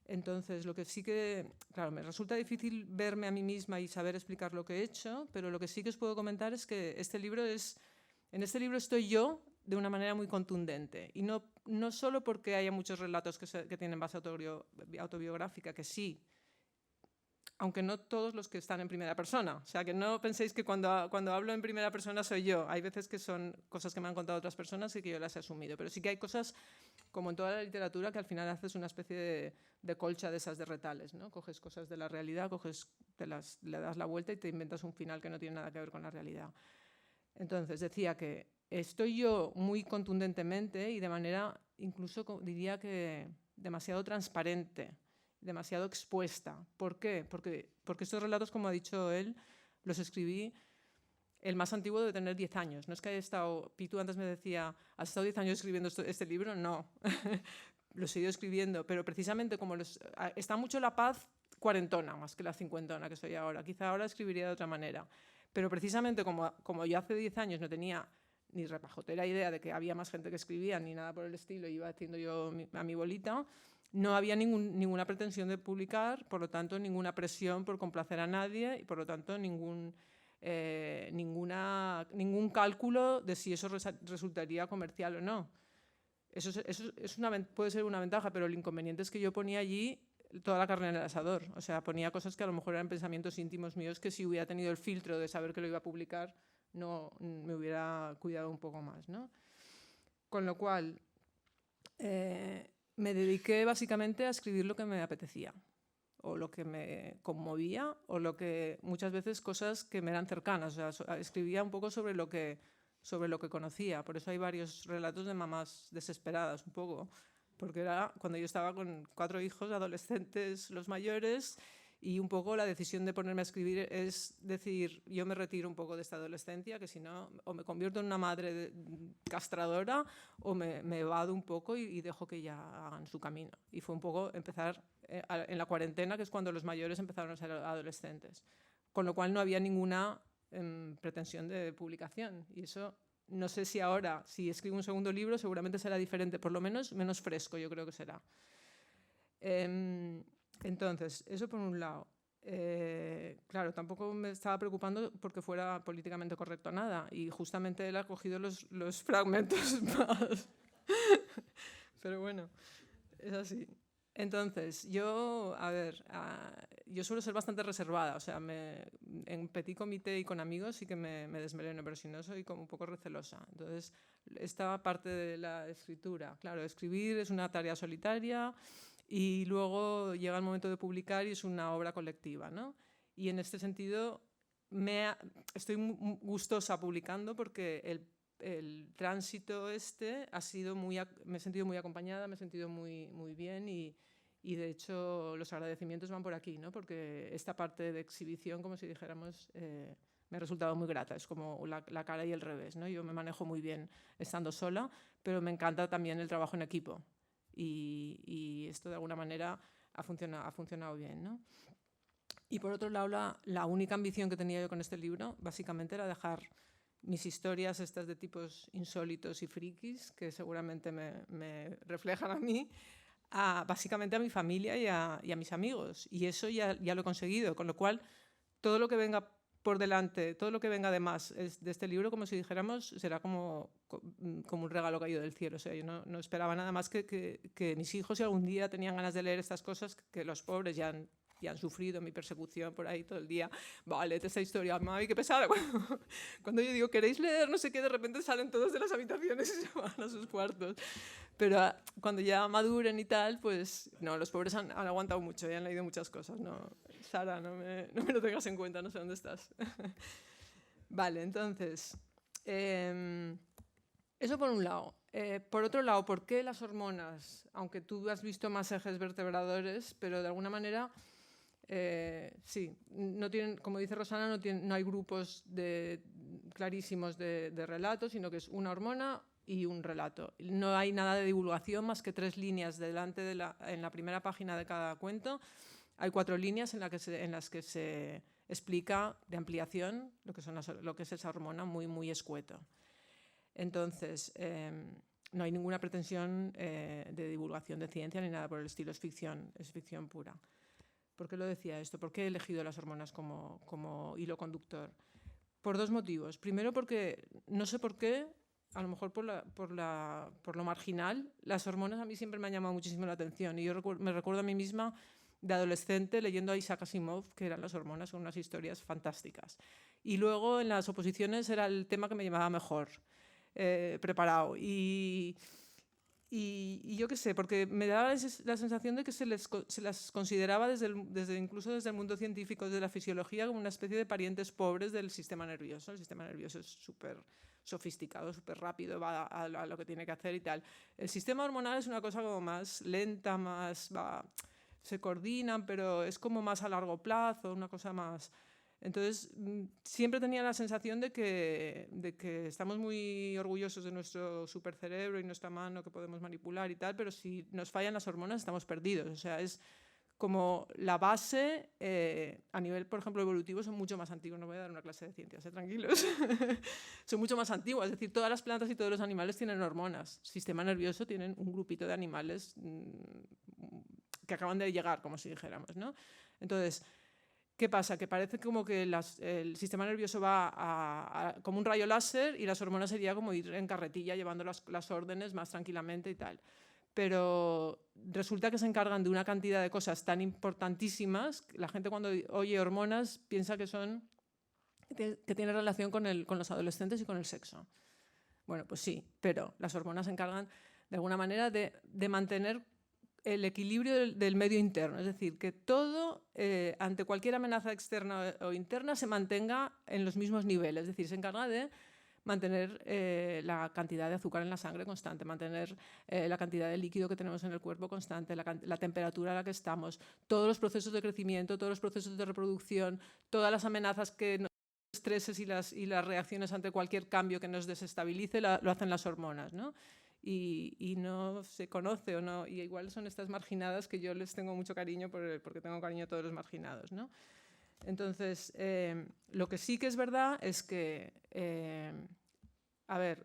Entonces, lo que sí que, claro, me resulta difícil verme a mí misma y saber explicar lo que he hecho, pero lo que sí que os puedo comentar es que en este libro estoy yo de una manera muy contundente. Y no solo porque haya muchos relatos que tienen base autobiográfica, que sí, aunque no todos los que están en primera persona. O sea, que no penséis que cuando hablo en primera persona soy yo. Hay veces que son cosas que me han contado otras personas y que yo las he asumido. Pero sí que hay cosas, como en toda la literatura, que al final haces una especie de colcha de esas de retales, ¿no? Coges cosas de la realidad, le das la vuelta y te inventas un final que no tiene nada que ver con la realidad. Entonces, decía que estoy yo muy contundentemente y de manera, incluso diría que demasiado transparente, demasiado expuesta. ¿Por qué? Porque estos relatos, como ha dicho él, los escribí. El más antiguo debe tener 10 años. No es que haya estado... Pitu antes me decía, ¿has estado 10 años escribiendo este libro? No. Lo he seguido escribiendo, pero precisamente como está mucho la paz cuarentona, más que la cincuentona que soy ahora. Quizá ahora escribiría de otra manera. Pero precisamente como yo hace 10 años no tenía ni repajotera idea de que había más gente que escribía, ni nada por el estilo, iba haciendo yo a mi bolita, no había ninguna pretensión de publicar, por lo tanto, ninguna presión por complacer a nadie y, por lo tanto, ningún cálculo de si eso resultaría comercial o no. Eso puede ser una ventaja, pero el inconveniente es que yo ponía allí toda la carne en el asador. O sea, ponía cosas que a lo mejor eran pensamientos íntimos míos que si hubiera tenido el filtro de saber que lo iba a publicar, no me hubiera cuidado un poco más, ¿no? Con lo cual, me dediqué básicamente a escribir lo que me apetecía, o lo que me conmovía, o muchas veces cosas que me eran cercanas. O sea, escribía un poco sobre lo que conocía. Por eso hay varios relatos de mamás desesperadas, un poco, porque era cuando yo estaba con 4 hijos adolescentes, los mayores, y un poco la decisión de ponerme a escribir es decir, yo me retiro un poco de esta adolescencia, que si no, o me convierto en una madre castradora, o me evado un poco y dejo que ya hagan su camino. Y fue un poco empezar en la cuarentena, que es cuando los mayores empezaron a ser adolescentes. Con lo cual no había ninguna pretensión de publicación. Y eso, no sé si ahora, si escribo un segundo libro, seguramente será diferente, por lo menos menos fresco, yo creo que será. Entonces, eso por un lado. Claro, tampoco me estaba preocupando porque fuera políticamente correcto nada, y justamente él ha cogido los fragmentos más. Pero bueno, es así. Entonces, yo suelo ser bastante reservada, o sea, en petit comité y con amigos sí que me desmeleno, pero si no soy como un poco recelosa. Entonces, esta parte de la escritura, claro, escribir es una tarea solitaria y luego llega el momento de publicar y es una obra colectiva, ¿no? Y en este sentido estoy muy gustosa publicando porque el tránsito me he sentido muy acompañada, me he sentido muy, muy bien y de hecho los agradecimientos van por aquí, ¿no? Porque esta parte de exhibición, como si dijéramos, me ha resultado muy grata, es como la cara y el revés, ¿no? Yo me manejo muy bien estando sola, pero me encanta también el trabajo en equipo y esto de alguna manera ha funcionado bien, ¿no? Y por otro lado, la única ambición que tenía yo con este libro básicamente era dejar mis historias estas de tipos insólitos y frikis, que seguramente me reflejan a mí, básicamente a mi familia y a mis amigos. Y eso ya lo he conseguido, con lo cual todo lo que venga por delante, todo lo que venga de más de este libro, como si dijéramos, será como un regalo caído del cielo. O sea, yo no esperaba nada más que mis hijos, si algún día tenían ganas de leer estas cosas, que los pobres ya han sufrido mi persecución por ahí todo el día. Vale, esta historia, mami, qué pesada. Cuando yo digo, ¿queréis leer? No sé qué, de repente salen todos de las habitaciones y se van a sus cuartos. Pero cuando ya maduren y tal, pues no, los pobres han aguantado mucho y han leído muchas cosas. No, Sara, no me lo tengas en cuenta, no sé dónde estás. Vale, entonces, eso por un lado. Por otro lado, ¿por qué las hormonas? Aunque tú has visto más ejes vertebradores, pero de alguna manera, sí, no tienen, como dice Rosana, no hay grupos clarísimos de relatos, sino que es una hormona y un relato. No hay nada de divulgación más que 3 líneas delante en la primera página de cada cuento. Hay 4 líneas en las que se explica de ampliación lo que es esa hormona muy, muy escueto. Entonces, no hay ninguna pretensión de divulgación de ciencia ni nada por el estilo, es ficción pura. ¿Por qué lo decía esto? ¿Por qué he elegido las hormonas como hilo conductor? Por 2 motivos. Primero, porque no sé por qué, a lo mejor por lo marginal, las hormonas a mí siempre me han llamado muchísimo la atención. Y yo me recuerdo a mí misma de adolescente leyendo a Isaac Asimov, que eran las hormonas, son unas historias fantásticas. Y luego en las oposiciones era el tema que me llevaba mejor preparado. Y yo qué sé, porque me daba la sensación de que se las consideraba incluso desde el mundo científico, desde la fisiología, como una especie de parientes pobres del sistema nervioso. El sistema nervioso es súper sofisticado, súper rápido, va a lo que tiene que hacer y tal. El sistema hormonal es una cosa como más lenta, se coordinan, pero es como más a largo plazo, una cosa más... Entonces, siempre tenía la sensación de que estamos muy orgullosos de nuestro supercerebro y nuestra mano que podemos manipular y tal, pero si nos fallan las hormonas estamos perdidos. O sea, es como la base, a nivel, por ejemplo, evolutivo, son mucho más antiguos. No voy a dar una clase de ciencias, tranquilos. Son mucho más antiguas. Es decir, todas las plantas y todos los animales tienen hormonas. El sistema nervioso tienen un grupito de animales que acaban de llegar, como si dijéramos, ¿no? Entonces, ¿qué pasa? Que parece como que el sistema nervioso va como un rayo láser y las hormonas sería como ir en carretilla llevando las órdenes más tranquilamente y tal. Pero resulta que se encargan de una cantidad de cosas tan importantísimas. La gente cuando oye hormonas piensa que tiene relación con los adolescentes y con el sexo. Bueno, pues sí, pero las hormonas se encargan de alguna manera de mantener el equilibrio del medio interno, es decir, que todo, ante cualquier amenaza externa o interna, se mantenga en los mismos niveles, es decir, se encarga de mantener la cantidad de azúcar en la sangre constante, mantener la cantidad de líquido que tenemos en el cuerpo constante, la temperatura a la que estamos, todos los procesos de crecimiento, todos los procesos de reproducción, todas las amenazas los estreses y las reacciones ante cualquier cambio que nos desestabilice, lo hacen las hormonas, ¿no? Y no se conoce o no, y igual son estas marginadas que yo les tengo mucho cariño porque tengo cariño a todos los marginados, ¿no? Entonces, lo que sí que es verdad es que, a ver,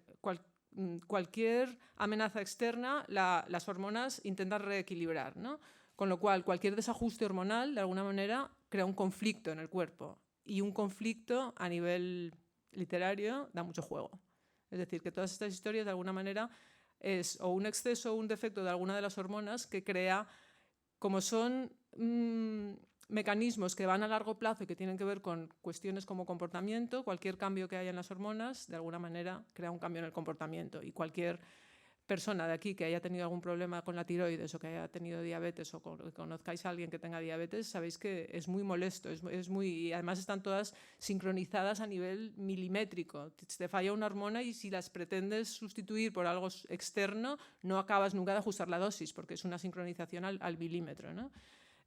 cualquier amenaza externa, las hormonas intentan reequilibrar, ¿no? Con lo cual, cualquier desajuste hormonal, de alguna manera, crea un conflicto en el cuerpo. Y un conflicto a nivel literario da mucho juego. Es decir, que todas estas historias, de alguna manera, es o un exceso o un defecto de alguna de las hormonas que crea, como son mecanismos que van a largo plazo y que tienen que ver con cuestiones como comportamiento, cualquier cambio que haya en las hormonas, de alguna manera, crea un cambio en el comportamiento. Y cualquier persona de aquí que haya tenido algún problema con la tiroides o que haya tenido diabetes o que conozcáis a alguien que tenga diabetes, sabéis que es muy molesto, y además están todas sincronizadas a nivel milimétrico. Te falla una hormona y si las pretendes sustituir por algo externo, no acabas nunca de ajustar la dosis porque es una sincronización al milímetro, ¿no?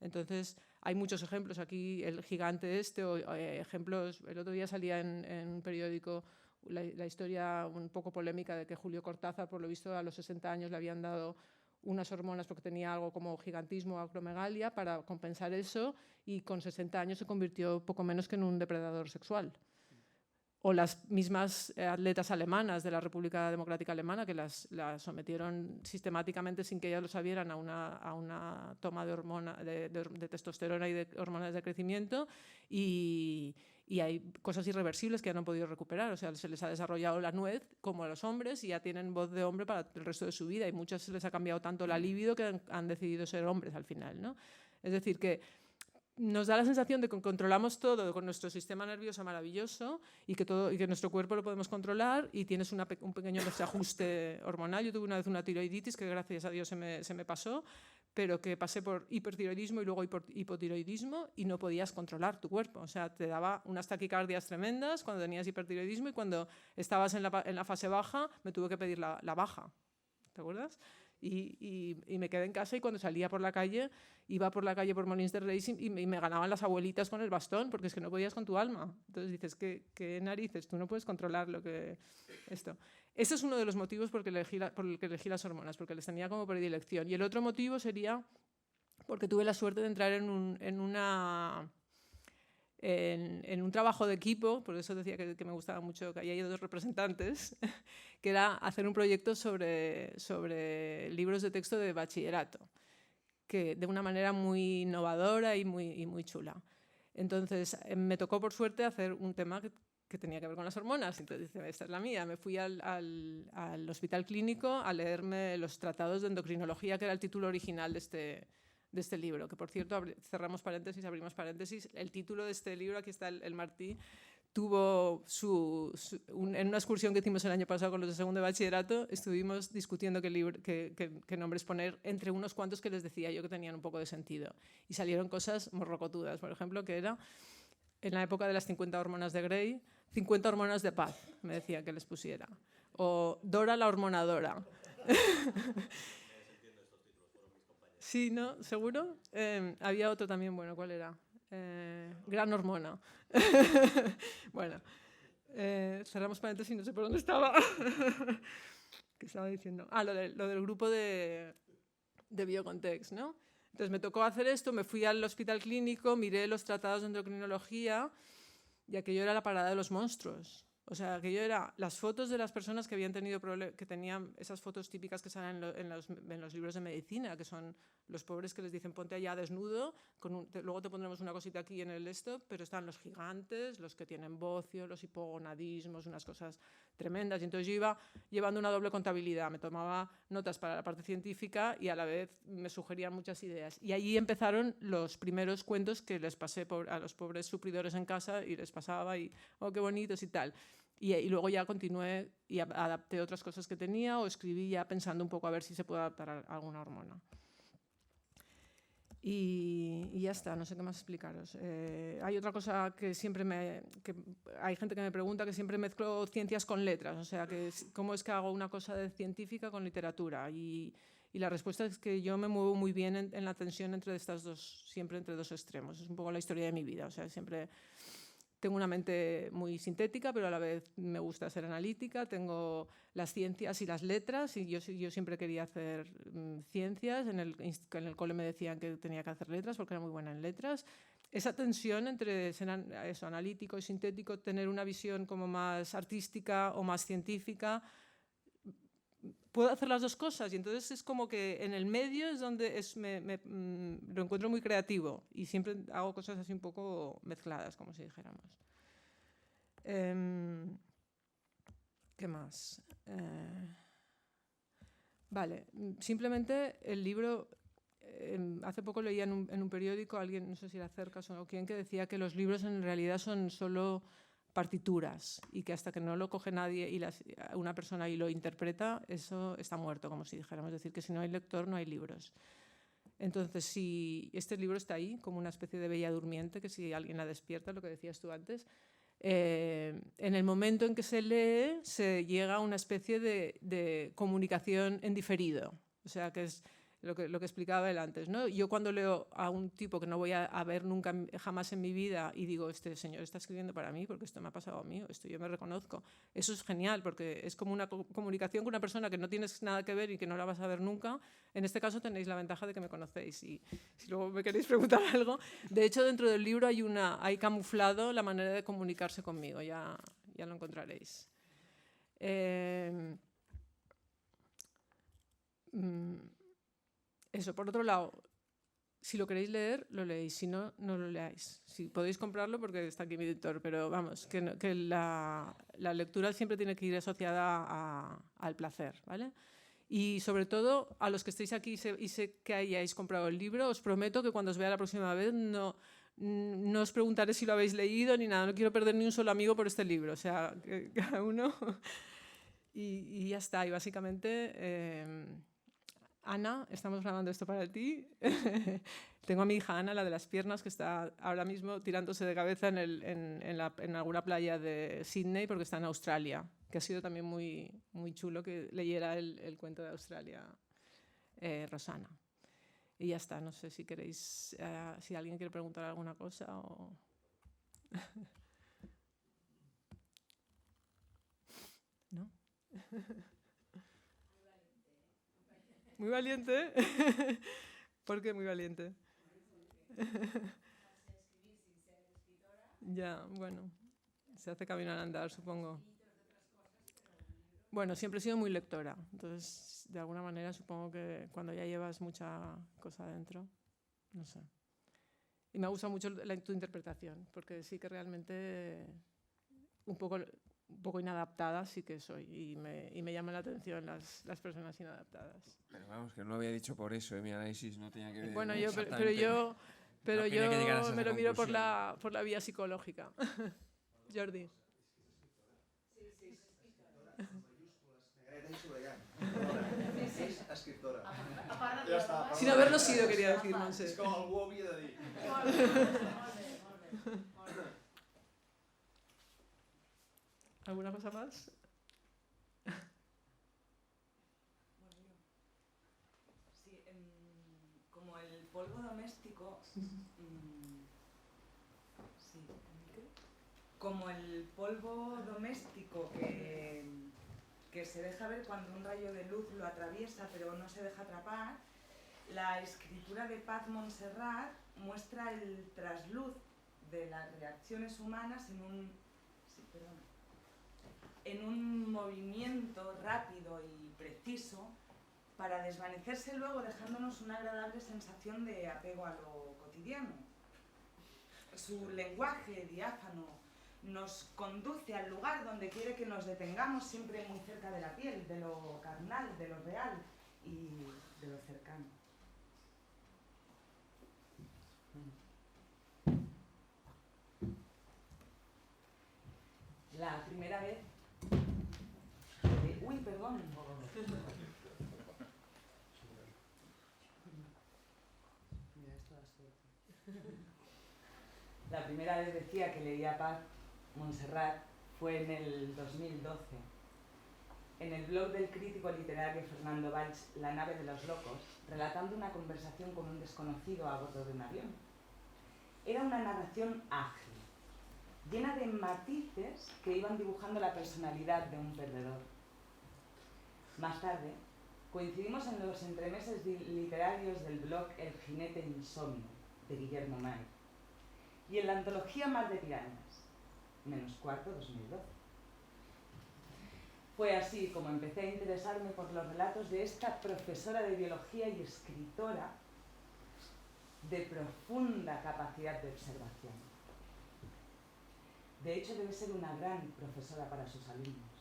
Entonces, hay muchos ejemplos aquí, el gigante o ejemplos, el otro día salía en un periódico la historia un poco polémica de que Julio Cortázar, por lo visto, a los 60 años le habían dado unas hormonas porque tenía algo como gigantismo o acromegalia para compensar eso y con 60 años se convirtió poco menos que en un depredador sexual. O las mismas atletas alemanas de la República Democrática Alemana que las sometieron sistemáticamente sin que ellas lo sabieran a una toma de testosterona y de hormonas de crecimiento y Y hay cosas irreversibles que ya no han podido recuperar. O sea, se les ha desarrollado la nuez como a los hombres y ya tienen voz de hombre para el resto de su vida. Y muchas se les ha cambiado tanto la libido que han decidido ser hombres al final, ¿no? Es decir, que nos da la sensación de que controlamos todo con nuestro sistema nervioso maravilloso y que nuestro cuerpo lo podemos controlar y tienes un pequeño desajuste hormonal. Yo tuve una vez una tiroiditis que gracias a Dios se me pasó, pero que pasé por hipertiroidismo y luego hipotiroidismo y no podías controlar tu cuerpo. O sea, te daba unas taquicardias tremendas cuando tenías hipertiroidismo y cuando estabas en la fase baja me tuve que pedir la baja. ¿Te acuerdas? Y me quedé en casa y cuando salía por la calle, iba por la calle por Molins de Rey y me ganaban las abuelitas con el bastón porque es que no podías con tu alma. Entonces dices, ¿qué narices? Tú no puedes controlar esto. Ese es uno de los motivos por el que elegí las hormonas, porque les tenía como predilección. Y el otro motivo sería porque tuve la suerte de entrar en un trabajo de equipo, por eso decía que me gustaba mucho que haya dos representantes, que era hacer un proyecto sobre libros de texto de bachillerato, que de una manera muy innovadora y muy chula. Entonces, me tocó por suerte hacer un tema que tenía que ver con las hormonas. Entonces dije, esta es la mía. Me fui al hospital clínico a leerme los tratados de endocrinología, que era el título original de este libro, que por cierto, cerramos paréntesis, abrimos paréntesis, el título de este libro, aquí está el Martí, tuvo en una excursión que hicimos el año pasado con los de segundo de bachillerato, estuvimos discutiendo qué nombres poner entre unos cuantos que les decía yo que tenían un poco de sentido. Y salieron cosas morrocotudas, por ejemplo, que era, en la época de las 50 hormonas de Grey, 50 hormonas de paz, me decía que les pusiera. O Dora la hormonadora. Sí, ¿no? ¿Seguro? Había otro también, bueno, ¿cuál era? Gran hormona. Bueno, cerramos paréntesis, no sé por dónde estaba. ¿Qué estaba diciendo? Lo del grupo de Biocontext, ¿no? Entonces me tocó hacer esto, me fui al hospital clínico, miré los tratados de endocrinología y aquello era la parada de los monstruos. O sea, aquello era las fotos de las personas que habían tenido problemas, que tenían esas fotos típicas que salen en los libros de medicina, que son los pobres que les dicen ponte allá desnudo, luego te pondremos una cosita aquí en el pero están los gigantes, los que tienen bocio, los hipogonadismos, unas cosas tremendas. Y entonces yo iba llevando una doble contabilidad, me tomaba notas para la parte científica y a la vez me sugerían muchas ideas. Y allí empezaron los primeros cuentos que les pasé a los pobres sufridores en casa y les pasaba y, oh, qué bonitos y tal. Y luego ya continué y adapté otras cosas que tenía o escribí ya pensando un poco a ver si se puede adaptar a alguna hormona. Y ya está, no sé qué más explicaros. Hay otra cosa que hay gente que me pregunta, que siempre mezclo ciencias con letras, o sea, cómo es que hago una cosa de científica con literatura. Y la respuesta es que yo me muevo muy bien en la tensión siempre entre dos extremos. Es un poco la historia de mi vida, o sea, siempre tengo una mente muy sintética, pero a la vez me gusta ser analítica. Tengo las ciencias y las letras, y yo siempre quería hacer ciencias. En el cole me decían que tenía que hacer letras porque era muy buena en letras. Esa tensión entre ser analítico y sintético, tener una visión como más artística o más científica, puedo hacer las dos cosas, y entonces es como que en el medio es donde lo encuentro muy creativo y siempre hago cosas así un poco mezcladas, como si dijéramos. ¿Qué más? Vale, simplemente el libro, hace poco leía en un periódico, alguien, no sé si era Cercas o quien, que decía que los libros en realidad son solo partituras y que hasta que no lo coge nadie y una persona y lo interpreta, eso está muerto, como si dijéramos. Es decir, que si no hay lector no hay libros. Entonces, si este libro está ahí como una especie de bella durmiente, que si alguien la despierta, lo que decías tú antes, en el momento en que se lee se llega a una especie de comunicación en diferido, o sea, que es lo que explicaba él antes, ¿no? Yo cuando leo a un tipo que no voy a ver nunca jamás en mi vida y digo, este señor está escribiendo para mí porque esto me ha pasado a mí, o esto yo me reconozco, eso es genial porque es como una comunicación con una persona que no tienes nada que ver y que no la vas a ver nunca. En este caso tenéis la ventaja de que me conocéis y si luego me queréis preguntar algo, de hecho dentro del libro hay camuflado la manera de comunicarse conmigo, ya lo encontraréis. Eso, por otro lado, si lo queréis leer, lo leéis. Si no, no lo leáis. Si podéis comprarlo, porque está aquí mi editor, pero vamos, que la lectura siempre tiene que ir asociada al placer, ¿vale? Y sobre todo, a los que estéis aquí y sé que hayáis comprado el libro, os prometo que cuando os vea la próxima vez no os preguntaré si lo habéis leído ni nada. No quiero perder ni un solo amigo por este libro. O sea, que cada uno... y ya está. Y básicamente... Ana, estamos grabando esto para ti. Tengo a mi hija Ana, la de las piernas, que está ahora mismo tirándose de cabeza en alguna playa de Sydney porque está en Australia, que ha sido también muy, muy chulo que leyera el cuento de Australia, Rosana. Y ya está, no sé si queréis, si alguien quiere preguntar alguna cosa o... ¿No? Muy valiente. ¿Por qué muy valiente? Ya, bueno, se hace camino al andar, supongo. Bueno, siempre he sido muy lectora, entonces de alguna manera supongo que cuando ya llevas mucha cosa dentro, no sé. Y me ha gustado mucho tu interpretación, porque sí que realmente un poco inadaptada sí que soy, y me llaman la atención las personas inadaptadas. Pero vamos, que no lo había dicho por eso, mi análisis no tenía que ver. Bueno, pero yo me lo miro por la vía psicológica. Jordi. Sin haberlo sido, quería decir, Montse. És com algú ho havia de dir. ¿Alguna cosa más? Sí, como el polvo doméstico, como el polvo doméstico que se deja ver cuando un rayo de luz lo atraviesa pero no se deja atrapar, la escritura de Paz Montserrat muestra el trasluz de las reacciones humanas en un movimiento rápido y preciso para desvanecerse luego dejándonos una agradable sensación de apego a lo cotidiano. Su lenguaje diáfano nos conduce al lugar donde quiere que nos detengamos, siempre muy cerca de la piel, de lo carnal, de lo real y de lo cercano. La primera vez... Uy, perdón. La primera vez decía que leía Paz Montserrat fue en el 2012. En el blog del crítico literario Fernando Valls, La nave de los locos, relatando una conversación con un desconocido a bordo de un avión. Era una narración ágil, llena de matices que iban dibujando la personalidad de un perdedor. Más tarde, coincidimos en los entremeses literarios del blog El jinete insomnio, de Guillermo May, y en la antología Mar de Pirañas, -4, 2012. Fue así como empecé a interesarme por los relatos de esta profesora de biología y escritora de profunda capacidad de observación. De hecho, debe ser una gran profesora para sus alumnos.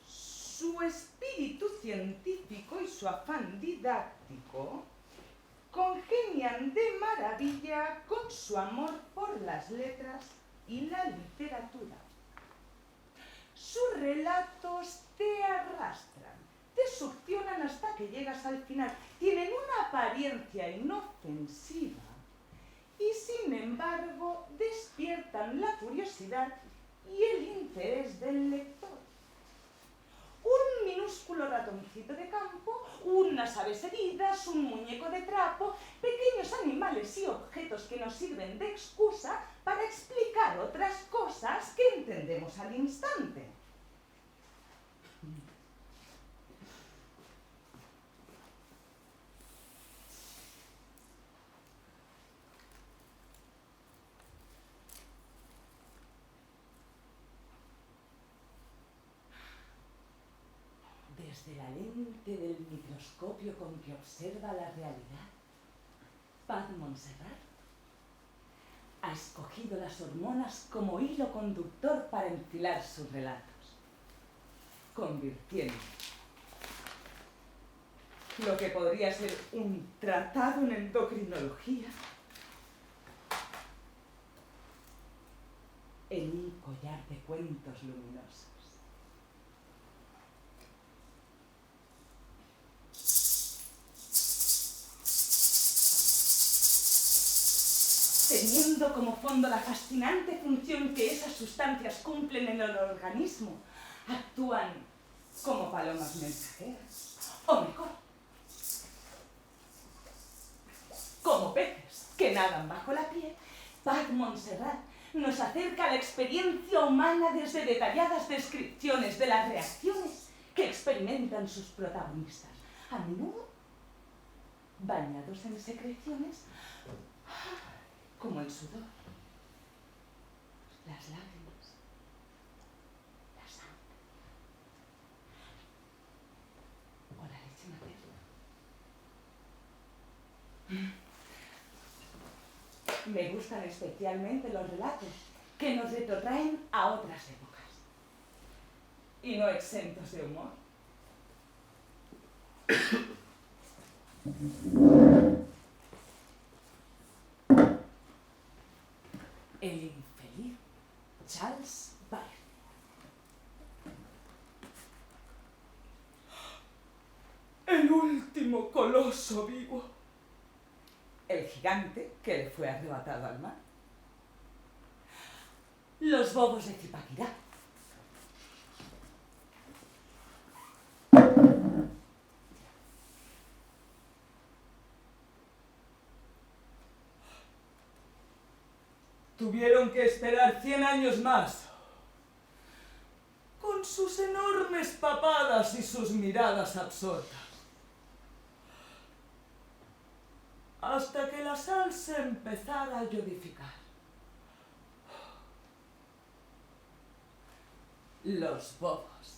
Su espíritu científico y su afán didáctico congenian de maravilla con su amor por las letras y la literatura. Sus relatos te arrastran, te succionan hasta que llegas al final. Tienen una apariencia inofensiva y, sin embargo, despiertan la curiosidad y el interés del lector. Un minúsculo ratoncito de campo, unas aves heridas, un muñeco de trapo, pequeños animales y objetos que nos sirven de excusa para explicar otras cosas que entendemos al instante. desde la lente del microscopio con que observa la realidad, Paz Montserrat ha escogido las hormonas como hilo conductor para enfilar sus relatos, convirtiendo lo que podría ser un tratado en endocrinología en un collar de cuentos luminosos. Teniendo como fondo la fascinante función que esas sustancias cumplen en el organismo, actúan como palomas mensajeras, o mejor, como peces que nadan bajo la piel. Paz Montserrat nos acerca a la experiencia humana desde detalladas descripciones de las reacciones que experimentan sus protagonistas, a menudo bañados en secreciones como el sudor, las lágrimas, la sangre o la leche materna. Me gustan especialmente los relatos que nos retrotraen a otras épocas y no exentos de humor. El infeliz Charles Bailey. El último coloso vivo. El gigante que le fue arrebatado al mar. Los bobos de Zipaquirá. Tuvieron que esperar 100 años más, con sus enormes papadas y sus miradas absortas, hasta que la sal se empezara a yodificar. Los bobos,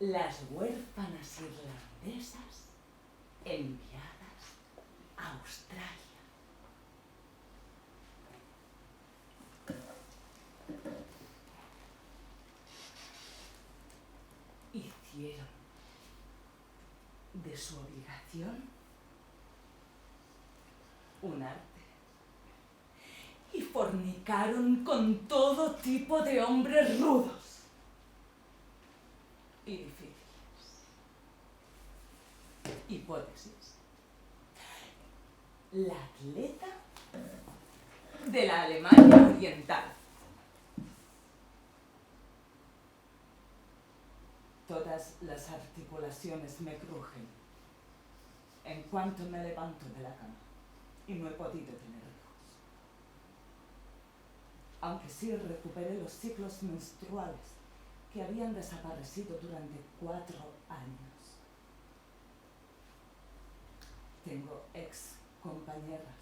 las huérfanas irlandesas enviadas a Australia. Hicieron de su obligación un arte y fornicaron con todo tipo de hombres rudos y difíciles. Hipótesis: la atleta de la Alemania Oriental. Todas las articulaciones me crujen en cuanto me levanto de la cama y no he podido tener hijos. Aunque sí recuperé los ciclos menstruales que habían desaparecido durante 4 años. Tengo ex compañeras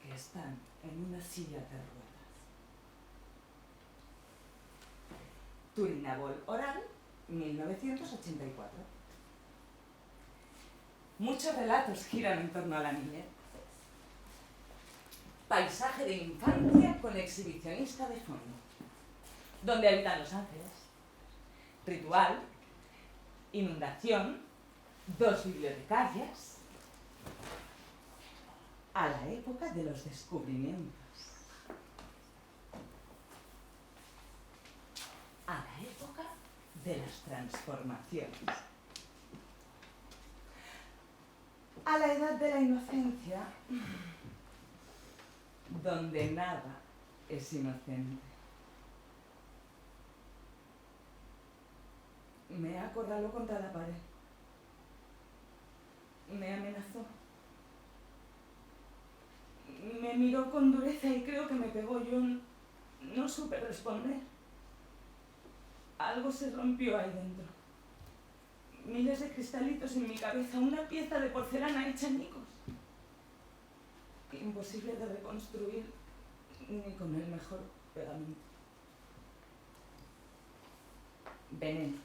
que están en una silla de ruedas. Turinabol oral, 1984. Muchos relatos giran en torno a la niñez. Paisaje de infancia con exhibicionista de fondo. Donde habitan los ángeles. Ritual. Inundación. 2 bibliotecarias. A la época de los descubrimientos. A la época de las transformaciones. A la edad de la inocencia, donde nada es inocente. Me acorraló contra la pared. Me amenazó. Me miró con dureza y creo que me pegó. Yo no supe responder. Algo se rompió ahí dentro. Miles de cristalitos en mi cabeza, una pieza de porcelana hecha añicos. Imposible de reconstruir ni con el mejor pegamento. Veneno.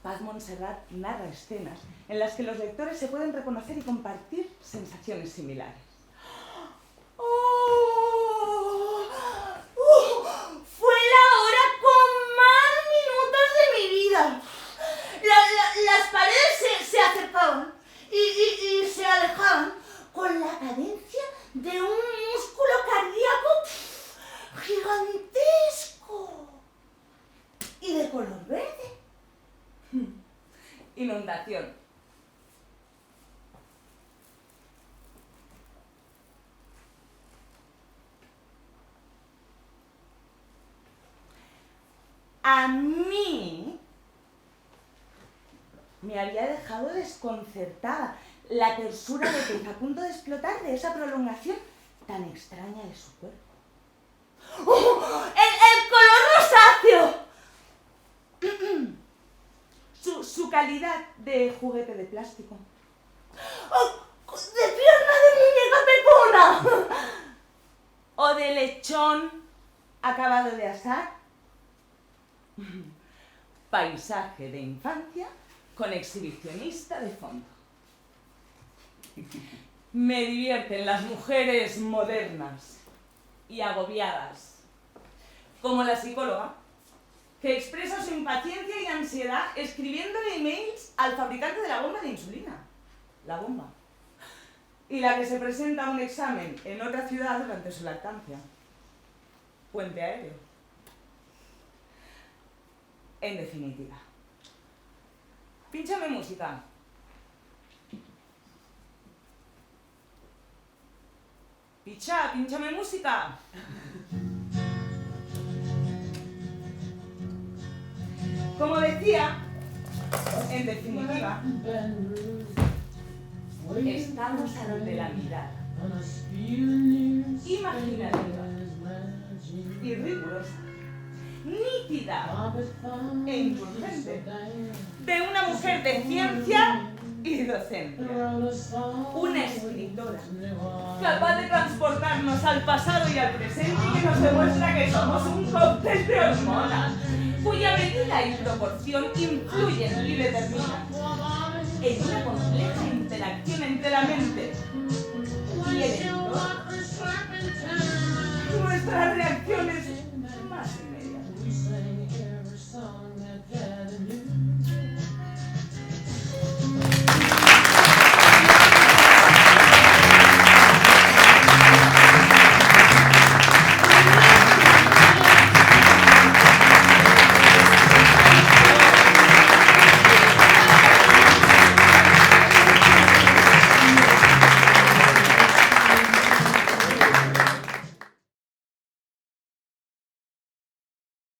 Paz Montserrat narra escenas en las que los lectores se pueden reconocer y compartir sensaciones similares. Fue la hora con más minutos de mi vida. Las paredes se acercaban y se alejaban con la cadencia de un músculo cardíaco gigantesco y de color verde. Inundación. A mí me había dejado desconcertada la tersura de Pez a punto de explotar de esa prolongación tan extraña de su cuerpo. ¡Oh! ¡El color rosáceo! Su calidad de juguete de plástico. ¡Oh! ¡De pierna de muñeca pepona! O de lechón acabado de asar. Paisaje de infancia con exhibicionista de fondo. Me divierten las mujeres modernas y agobiadas, como la psicóloga, que expresa su impaciencia y ansiedad escribiéndole emails al fabricante de la bomba de insulina, la bomba, y la que se presenta a un examen en otra ciudad durante su lactancia, puente aéreo. En definitiva, pínchame música. Picha, pínchame música. Como decía, en definitiva, estamos ante la mirada imaginativa y rigurosa, nítida e indulgente de una mujer de ciencia y docencia, una escritora capaz de transportarnos al pasado y al presente y que nos demuestra que somos un cóctel de hormonas cuya medida y proporción influyen y determinan en una compleja interacción entre la mente